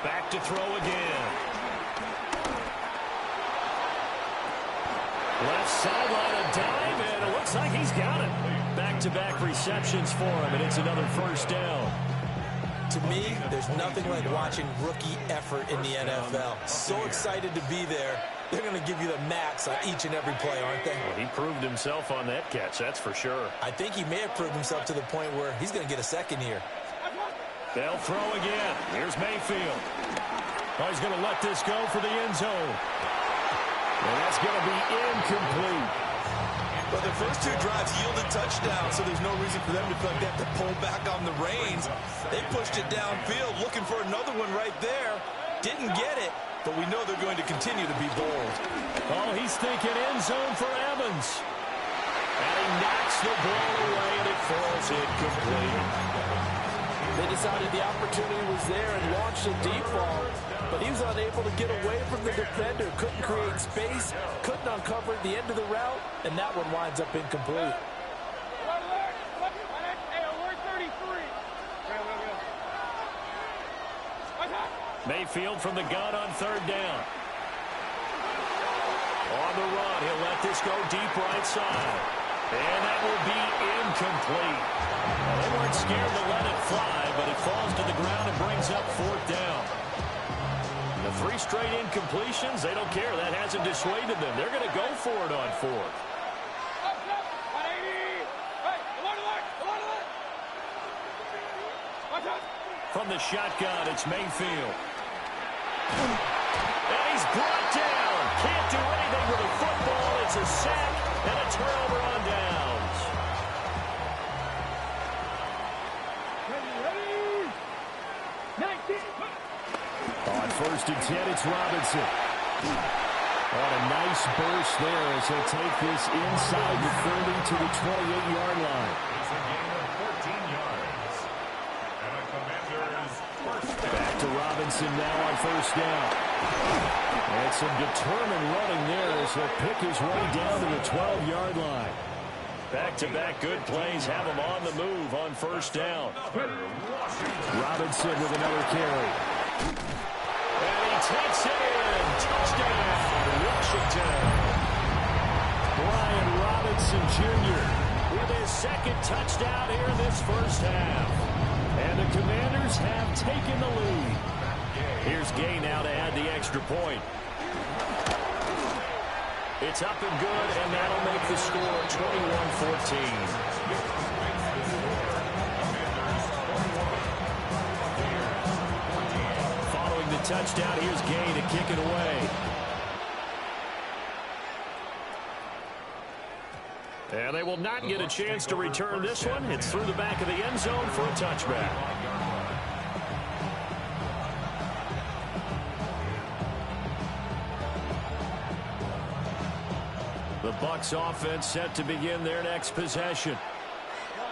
Back to throw again. Left sideline a dive, and it looks like he's got it. Back-to-back receptions for him, and it's another 1st down. To me, there's nothing like watching rookie effort in the NFL. So excited to be there. They're going to give you the max on each and every play, aren't they? Well, he proved himself on that catch, that's for sure. I think he may have proved himself to the point where he's going to get a second here. They'll throw again. Here's Mayfield. Oh, he's going to let this go for the end zone. And that's going to be incomplete. But the first 2 drives yielded touchdowns, so there's no reason for them to feel like they have to pull back on the reins. They pushed it downfield, looking for another one right there. Didn't get it, but we know they're going to continue to be bold. Oh, he's thinking end zone for Evans. And he knocks the ball away, and it falls incomplete. They decided the opportunity was there and launched a deep ball, but he was unable to get away from the defender. Couldn't create space, couldn't uncover the end of the route, and that one winds up incomplete. Mayfield from the gun on 3rd down. On the run, he'll let this go deep right side. And that will be incomplete. Well, they weren't scared to let it fly, but it falls to the ground and brings up 4th down. The 3 straight incompletions, they don't care. That hasn't dissuaded them. They're going to go for it on 4th. From the shotgun, it's Mayfield. And he's brought down. Can't do anything with a football. It's a sack and a turnover on downs. On 1st and 10, it's Robinson. On a nice burst there as he'll take this inside the 30 to the 28-yard line. It's a gain of 14 yards. And a Commander's first down. Back to Robinson now on 1st down. And some determined running there as he'll pick his way down to the 12-yard line. Back-to-back good plays have him on the move on 1st down. Robinson with another carry. And he takes it in. Touchdown, Washington. Brian Robinson Jr. with his 2nd touchdown here in this first half. And the Commanders have taken the lead. Here's Gay now to add the extra point. It's up and good, and that'll make the score 21-14. Following the touchdown, here's Gay to kick it away. And they will not get a chance to return this one. It's through the back of the end zone for a touchback. The Bucs offense set to begin their next possession.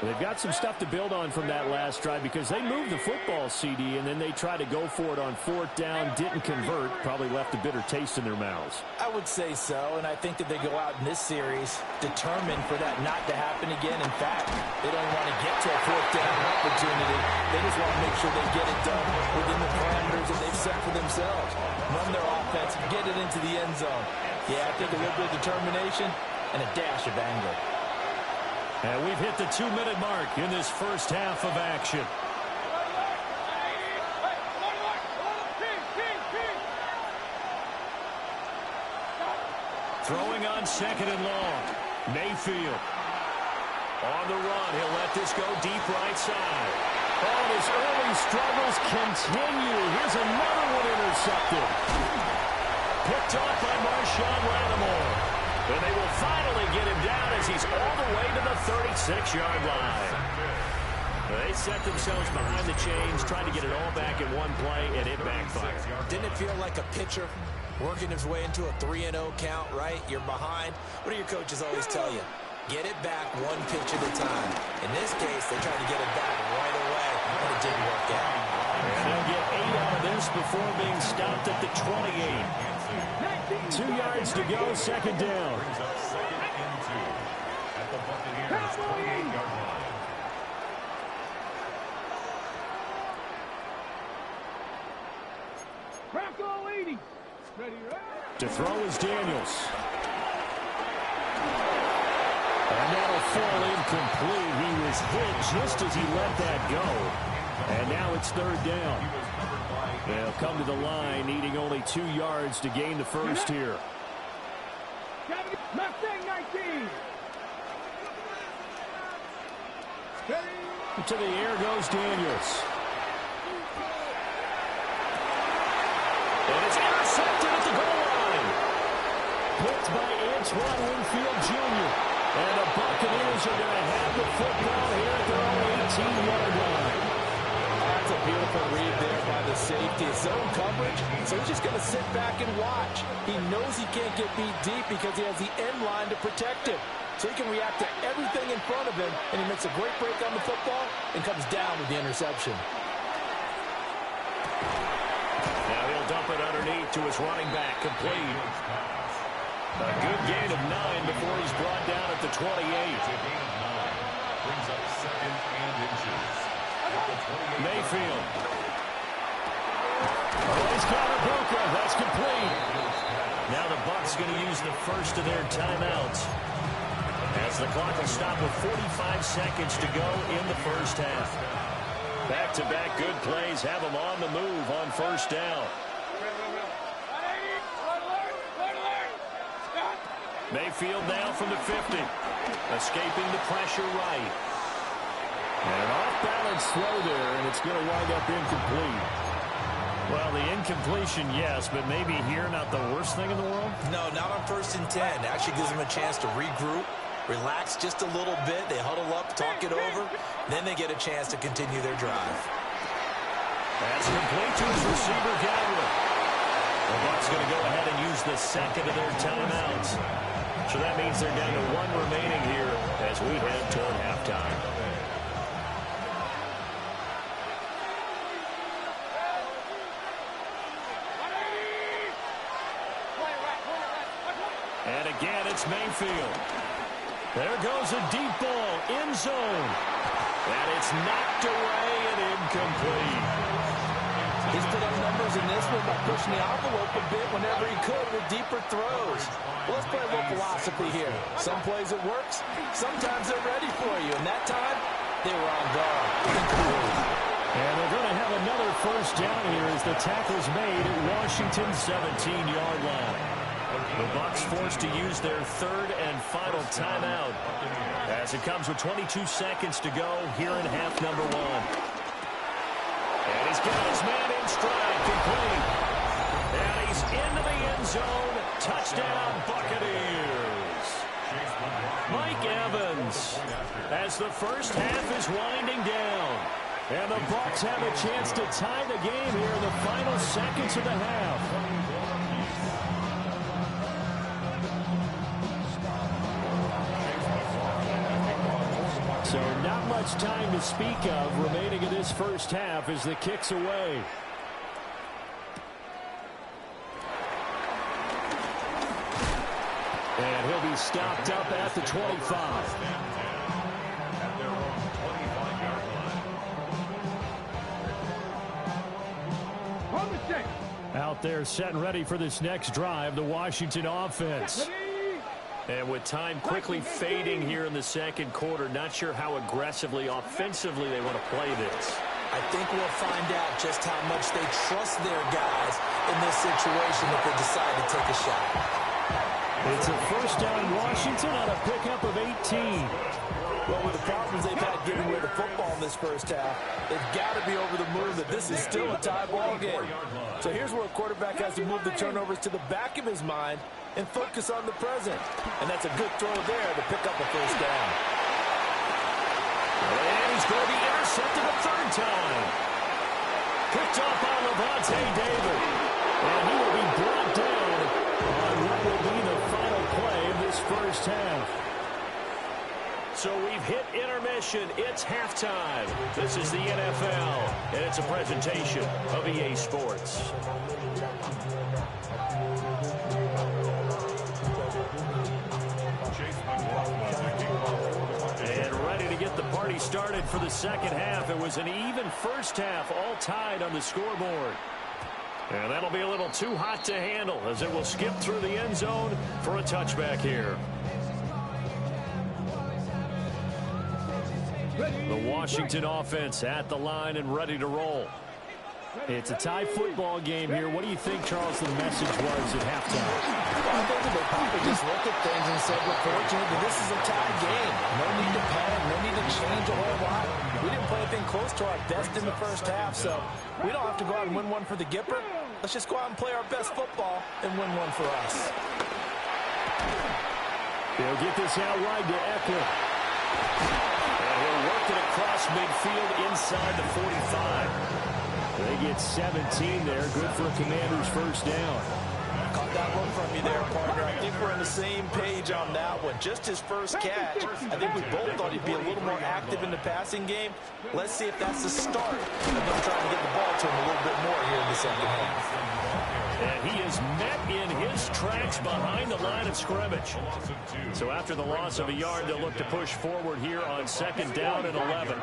They've got some stuff to build on from that last drive because they moved the football, CD, and then they tried to go for it on 4th down, didn't convert, probably left a bitter taste in their mouths. I would say so, and I think that they go out in this series determined for that not to happen again. In fact, they don't want to get to a 4th down opportunity. They just want to make sure they get it done within the parameters that they've set for themselves. Run their offense, get it into the end zone. Yeah, I think a little bit of determination and a dash of anger. And we've hit the 2-minute mark in this first half of action. Throwing on 2nd and long. Mayfield. On the run, he'll let this go deep right side. Oh, his early struggles continue. Here's another one intercepted. Picked off by Marshawn Lattimore. And they will finally get him down as he's all the way to the 36-yard line. They set themselves behind the chains, trying to get it all back in one play, and it backfired. Didn't it feel like a pitcher working his way into a 3-0 count, right? You're behind. What do your coaches always tell you? Get it back one pitch at a time. In this case, they tried to get it back right away, but it didn't work out. And they'll get 8 out of this before being stopped at the 28. 2 yards to go, second down. Brings up second and 2 at the Buccaneers' 28-yard line. Bronco 80. Ready, To throw is Daniels. And that'll fall incomplete. He was hit just as he let that go. And now it's third down. They'll come to the line, needing only 2 yards to gain the first here. Mustang 19. To the air goes Daniels. And it's intercepted at the goal line. Picked by Antoine Winfield Jr. And the Buccaneers are going to have the football here at their own 18-yard line. That's a beautiful read there by the safety. It's zone coverage, so he's just going to sit back and watch. He knows he can't get beat deep because he has the end line to protect him. So he can react to everything in front of him, and he makes a great break on the football and comes down with the interception. Now he'll dump it underneath to his running back, complete. A good gain of 9 before he's brought down at the 28. Brings up second and inches. Mayfield. Oh, he's got a broker. That's complete. Now the Bucs going to use the first of their timeouts, as the clock will stop with 45 seconds to go in the first half. Back-to-back good plays have them on the move on first down. Mayfield now from the 50. Escaping the pressure right. And an off-balance throw there, and it's going to wind up incomplete. Well, the incompletion, yes, but maybe here not the worst thing in the world? No, not on 1st and 10. It actually gives them a chance to regroup, relax just a little bit. They huddle up, talk it over. Then they get a chance to continue their drive. That's complete to his receiver, Godwin. The Bucs going to go ahead and use the second of their timeouts. So that means they're down to 1 remaining here as we head toward halftime. And again, it's Mayfield. There goes a deep ball, end zone. And it's knocked away and incomplete. He's put up numbers in this one by pushing the envelope a bit whenever he could with deeper throws. Well, let's play a little philosophy here. Some plays it works, sometimes they're ready for you. And that time, they were on guard. And they're going to have another first down here as the tackle's made at Washington's 17-yard line. The Bucs forced to use their third and final timeout as it comes with 22 seconds to go here in half number 1. And he's got his man in stride, complete. And he's into the end zone. Touchdown, Buccaneers. Mike Evans, as the first half is winding down. And the Bucs have a chance to tie the game here in the final seconds of the half. So not much time to speak of remaining in this first half as the kick's away. And he'll be stopped up at the 25. Out there set and ready for this next drive, the Washington offense. And with time quickly fading here in the second quarter, not sure how aggressively, offensively they want to play this. I think we'll find out just how much they trust their guys in this situation if they decide to take a shot. It's a first down Washington on a pickup of 18. Well, with the problems they've had getting rid of football in this first half, they've got to be over the moon that this is still a tie ball game. So here's where a quarterback has to move the turnovers to the back of his mind and focus on the present. And that's a good throw there to pick up a first down. And he's going to be intercepted a third time. Picked off by Levante David. And he will be brought down on what will be the final play of this first half. So we've hit intermission. It's halftime. This is the NFL, and it's a presentation of EA Sports. And ready to get the party started for the second half. It was an even first half, all tied on the scoreboard. And that'll be a little too hot to handle as it will skip through the end zone for a touchback here. The Washington offense at the line and ready to roll. It's a tie football game here. What do you think, Charles, the message was at halftime? Well, I think they probably just looked at things and said, we're fortunate that this is a tie game. No need to panic, no need to change a whole lot. We didn't play anything close to our best in the first half, so we don't have to go out and win one for the Gipper. Let's just go out and play our best football and win one for us. They'll get this out wide to Eckler. And he'll work it across midfield inside the 45. They get 17 there. Good for a Commander's first down. Caught that one from you there, partner. I think we're on the same page on that one. Just his first catch. I think we both thought he'd be a little more active in the passing game. Let's see if that's the start of them trying to get the ball to him a little bit more here in the second half. And he is met in his tracks behind the line of scrimmage. So after the loss of a yard, they'll look to push forward here on second down and 11.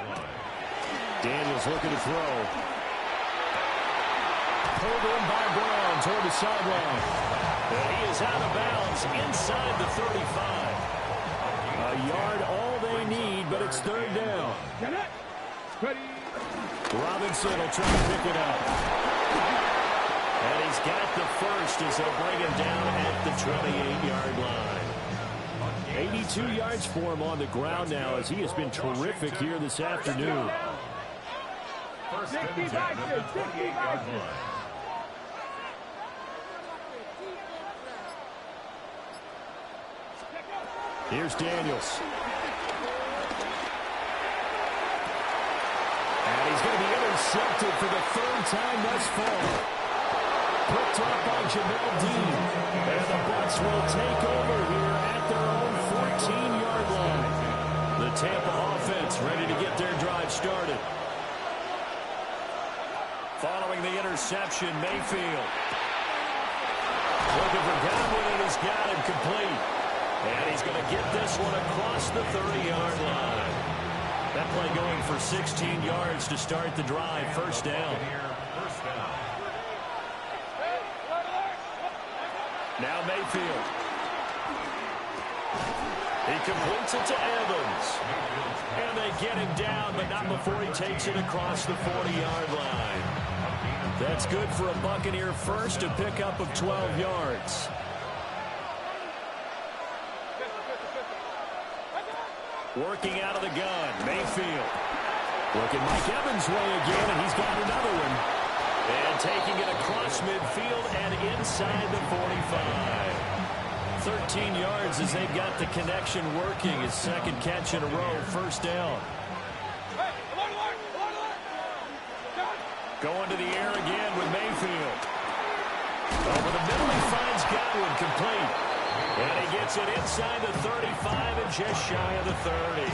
Daniels looking to throw. Pulled in by Brown toward the sideline. And he is out of bounds inside the 35. A yard all they need, but it's third down. Robinson will try to pick it up. And he's got the first as they'll bring him down at the 28-yard line. 82 yards for him on the ground now as he has been terrific here this afternoon. First and 10 at the 28-yard line. Here's Daniels. And he's going to be intercepted for the third time thus far. Picked up by Jamel Dean. And the Bucs will take over here at their own 14-yard line. The Tampa offense ready to get their drive started. Following the interception, Mayfield. Looking for Godwin, and he's got him complete. And he's going to get this one across the 30-yard line. That play going for 16 yards to start the drive. First down. Now Mayfield. He completes it to Evans. And they get him down, but not before he takes it across the 40-yard line. That's good for a Buccaneer first, a pickup of 12 yards. Working out of the gun, Mayfield. Looking Mike Evans' way again, and he's got another one. And taking it across midfield and inside the 45. 13 yards as they've got the connection working. His second catch in a row, first down. Going to the air again with Mayfield. Over the middle, he finds Godwin complete. And he gets it inside the 35 and just shy of the 30.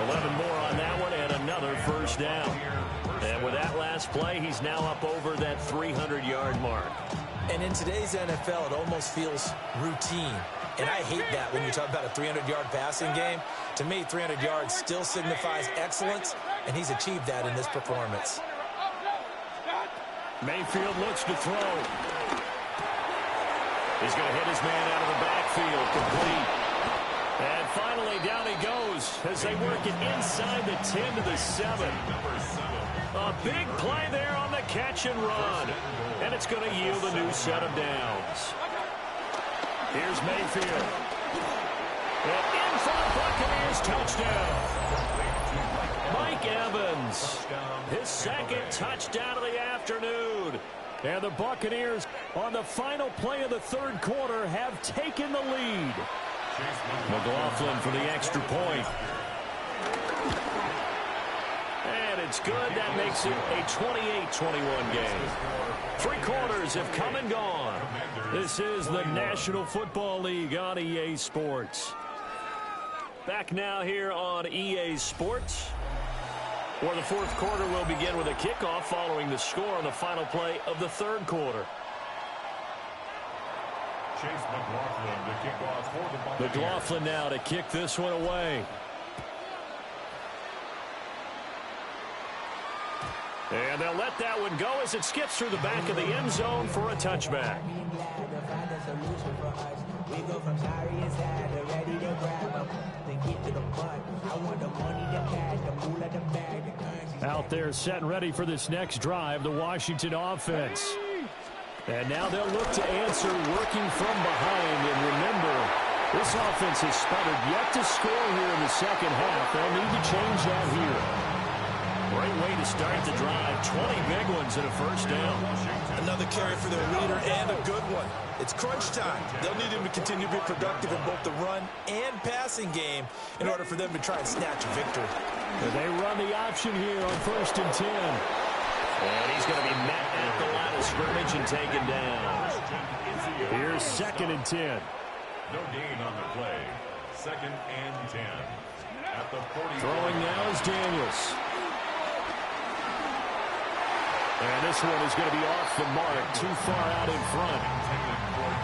11 more on that one and another first down. And with that last play, he's now up over that 300-yard mark. And in today's NFL, it almost feels routine. And I hate that when you talk about a 300-yard passing game. To me, 300 yards still signifies excellence, and he's achieved that in this performance. Mayfield looks to throw. He's going to hit his man out of the backfield, complete. And finally, down he goes as they work it inside the 10 to the 7. A big play there on the catch and run. And it's going to yield a new set of downs. Here's Mayfield. And in for the Buccaneers touchdown. Mike Evans, his second touchdown of the afternoon. And the Buccaneers, on the final play of the third quarter, have taken the lead. McLaughlin for the extra point. it's good. That makes it a 28-21 game. 3 quarters have come and gone. This is the National Football League on EA Sports. Back now here on EA Sports, where the 4th quarter will begin with a kickoff following the score on the final play of the 3rd quarter. Chase McLaughlin to kick off for the Buccaneers. McLaughlin now to kick this one away. And they'll let that one go as it skips through the back of the end zone for a touchback. Out there set and ready for this next drive, the Washington offense. And now they'll look to answer working from behind. And remember, this offense has sputtered yet to score here in the second half. They'll need to change that here. Great way to start the drive. 20 big ones and a first down. Another carry for their leader and a good one. It's crunch time. They'll need him to continue to be productive in both the run and passing game in order for them to try and snatch a victory. And they run the option here on 1st and 10. And he's going to be met at the line of scrimmage and taken down. Here's 2nd and 10. No gain on the play. 2nd and 10. At the 40. Throwing now is Daniels. And this one is going to be off the mark, too far out in front.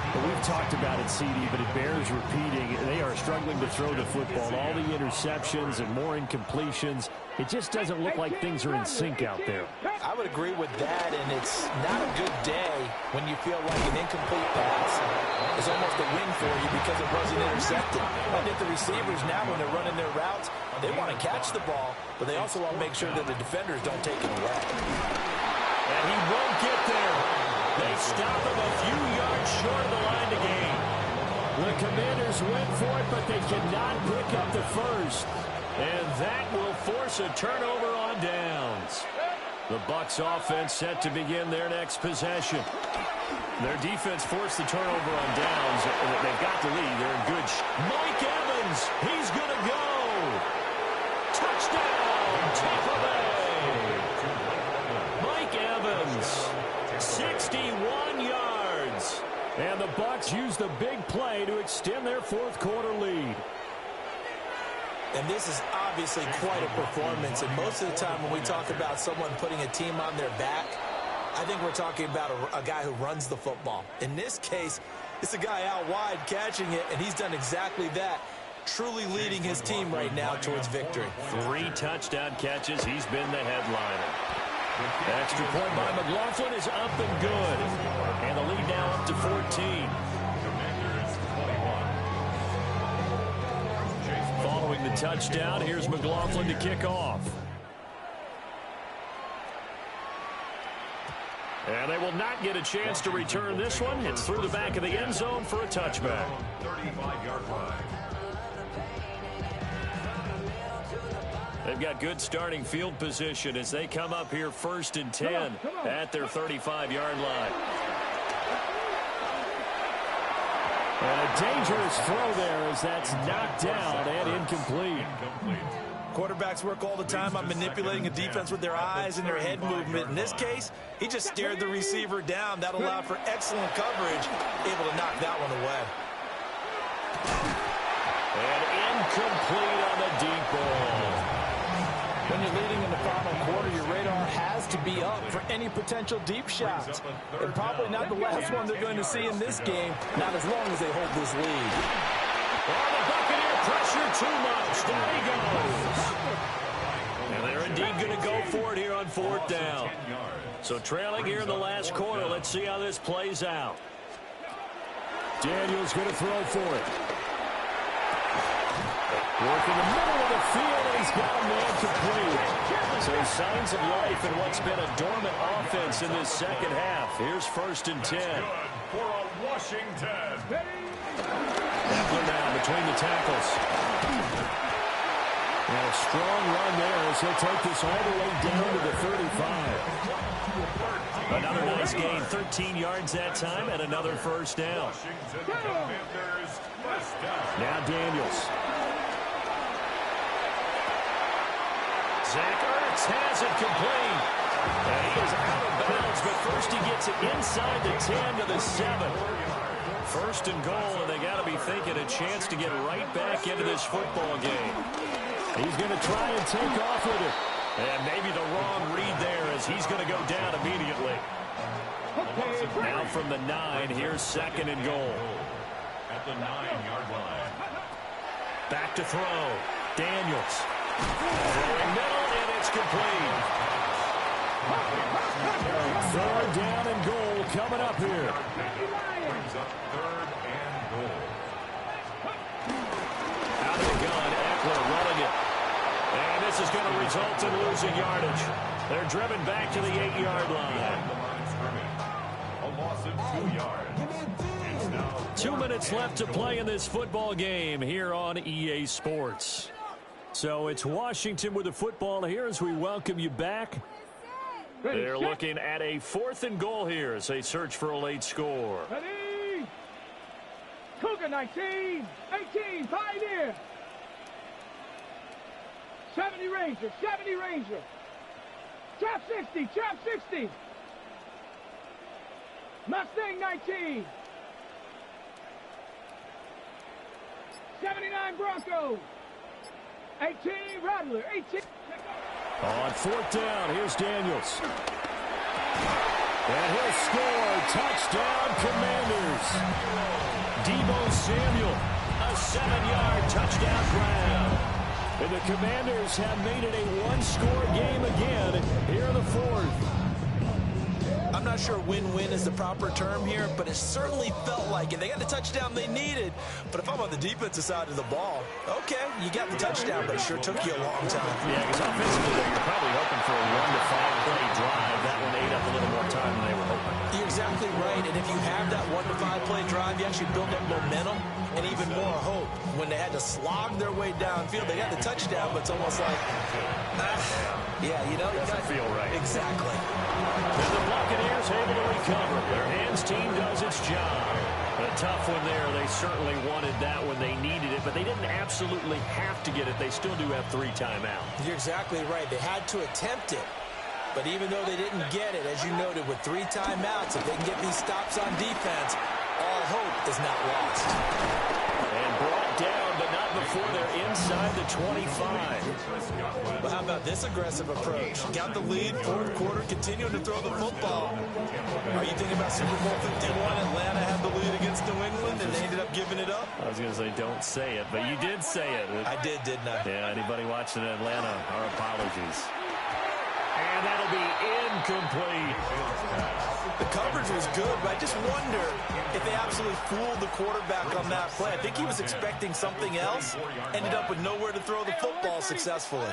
But we've talked about it, CD, but it bears repeating. They are struggling to throw the football. All the interceptions and more incompletions. It just doesn't look like things are in sync out there. I would agree with that, and it's not a good day when you feel like an incomplete pass is almost a win for you because it wasn't intercepted. I think the receivers now, when they're running their routes, they want to catch the ball, but they also want to make sure that the defenders don't take it away. And he won't get there. They stop him a few yards short of the line to gain. The Commanders went for it, but they cannot pick up the first. And that will force a turnover on downs. The Bucs offense set to begin their next possession. Their defense forced the turnover on downs. They've got the lead. They're in good Mike Evans, he's going to go. Touchdown, Tampa Bay. 61 yards. And the Bucs use the big play to extend their 4th quarter lead. And this is obviously quite a performance. And most of the time when we talk about someone putting a team on their back, I think we're talking about a guy who runs the football. In this case, it's a guy out wide catching it, and he's done exactly that, truly leading his team right now towards victory. 3 touchdown catches. He's been the headliner. Extra point by McLaughlin is up and good. And the lead now up to 14. Following the touchdown, here's McLaughlin to kick off. And they will not get a chance to return this one. It's through the back of the end zone for a touchback. 35-yard line. They've got good starting field position as they come up here 1st and 10 at their 35-yard line. And a dangerous throw there as that's knocked down and incomplete. Quarterbacks work all the time on manipulating a defense with their eyes and their head movement. In this case, he just stared the receiver down. That allowed for excellent coverage, able to knock that one away. And incomplete on the deep ball. When you're leading in the final quarter, your radar has to be up for any potential deep shots. And probably not the last one they're going to see in this game, not as long as they hold this lead. Oh, the Buccaneer pressure too much. There he goes. And they're indeed going to go for it here on 4th down. So trailing here in the last quarter. Let's see how this plays out. Daniels going to throw for it. Work in the middle of the field, and he's got a man complete. So signs of life in what's been a dormant offense in this second half. Here's 1st and 10. For a Washington. Eckler now between the tackles. And a strong run there as he'll take this all the way down to the 35. Another nice gain, 13 yards that time, and another 1st down. Now Daniels. Zach Ertz has it complete. And he is out of bounds, but first he gets it inside the 10 to the 7. First and goal, and they got to be thinking a chance to get right back into this football game. He's going to try and take off with it. And maybe the wrong read there as he's going to go down immediately. Now from the 9, here's second and goal. At the 9-yard line. Back to throw. Daniels. Throwing middle, and it's complete. Third down and goal coming up here. Brings up third and goal. Out of the gun, Eckler running it. And this is going to result in losing yardage. They're driven back to the 8-yard line. A loss of 2 yards. 2 minutes left to play in this football game here on EA Sports. So it's Washington with the football here as we welcome you back. They're looking at a 4th and goal here as they search for a late score. Ready? Cougar 19, 18, Pioneer. 70 Ranger, 70 Ranger. Trap 60, trap 60. Mustang 19. 79 Bronco. 18 Rattler, 18. On 4th down, here's Daniels. And he'll score. Touchdown, Commanders. Deebo Samuel, a 7-yard touchdown grab. And the Commanders have made it a one-score game again here in the 4th. I'm not sure win-win is the proper term here, but it certainly felt like it. They got the touchdown they needed, but if I'm on the defensive side of the ball, okay, you got the touchdown, but it sure took you a long time. Yeah, because offensively, you're probably hoping for a 1 to 5 play drive. That one ate up a little more time than they were hoping. You're exactly right, and if you have that 1 to 5 play drive, you actually build up momentum and even more hope. When they had to slog their way downfield, they got the touchdown, but it's almost like, yeah, you know, doesn't feel right. Exactly. And the Buccaneers able to recover. Their hands team does its job. A tough one there. They certainly wanted that when they needed it, but they didn't absolutely have to get it. They still do have 3 timeouts. You're exactly right. They had to attempt it. But even though they didn't get it, as you noted, with 3 timeouts, if they can get these stops on defense, all hope is not lost. And brought down, but not before they're inside the 25. But how about this aggressive approach? Got the lead, 4th quarter, continuing to throw the football. Are you thinking about Super Bowl 51? Atlanta had the lead against New England, and they ended up giving it up? I was going to say, don't say it, but you did say it. I did, didn't I? Yeah, anybody watching in Atlanta, our apologies. And that'll be incomplete. The coverage was good, but I just wonder if they absolutely fooled the quarterback on that play. I think he was expecting something else, ended up with nowhere to throw the football successfully.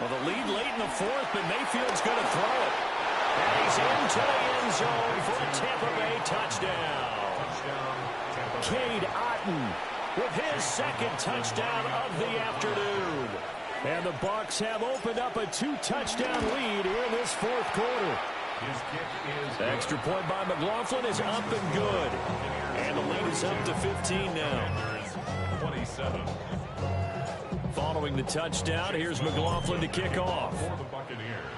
Well, the lead late in the 4th, but Mayfield's going to throw it. And he's into the end zone for a Tampa Bay touchdown. Cade Otton with his 2nd touchdown of the afternoon. And the Bucs have opened up a 2-touchdown lead here in this 4th quarter. The extra point by McLaughlin is up and good. And the lead is up to 15 now. 27. Following the touchdown, here's McLaughlin to kick off. For the Buccaneers.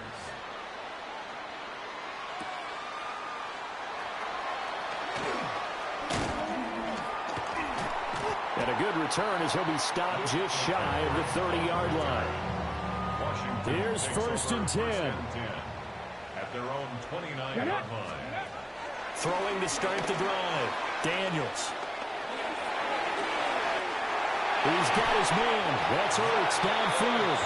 And a good return as he'll be stopped just shy of the 30-yard line. Washington Here's 1st and 10. At their own 29-yard line. Throwing to start the drive. Daniels. He's got his man. That's Ertz downfield.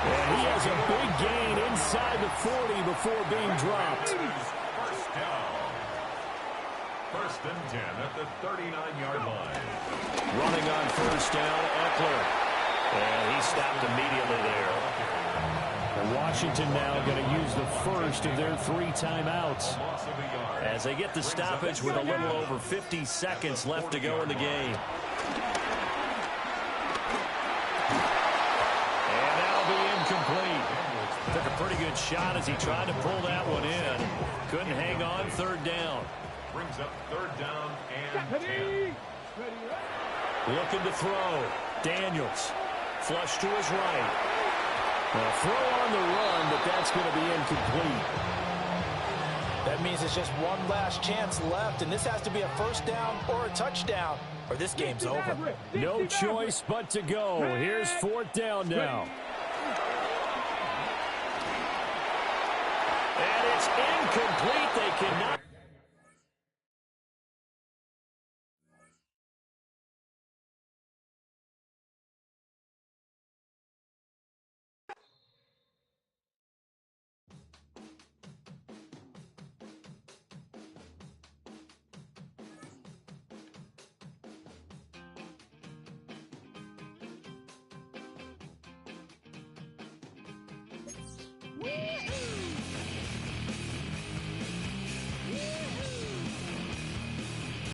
And he has a big gain inside the 40 before being dropped. First down. 1st and 10 at the 39-yard line. Running on 1st down, Eckler. And he stopped immediately there. And Washington now going to use the first of their 3 timeouts as they get the stoppage with a little over 50 seconds left to go in the game. And that'll be incomplete. Took a pretty good shot as he tried to pull that one in. Couldn't hang on 3rd down. Brings up 3rd down and 10. Looking to throw. Daniels. Flush to his right. A throw on the run, but that's going to be incomplete. That means it's just one last chance left, and this has to be a first down or a touchdown, or this game's over. No choice but to go. Here's fourth down now. And it's incomplete. They cannot.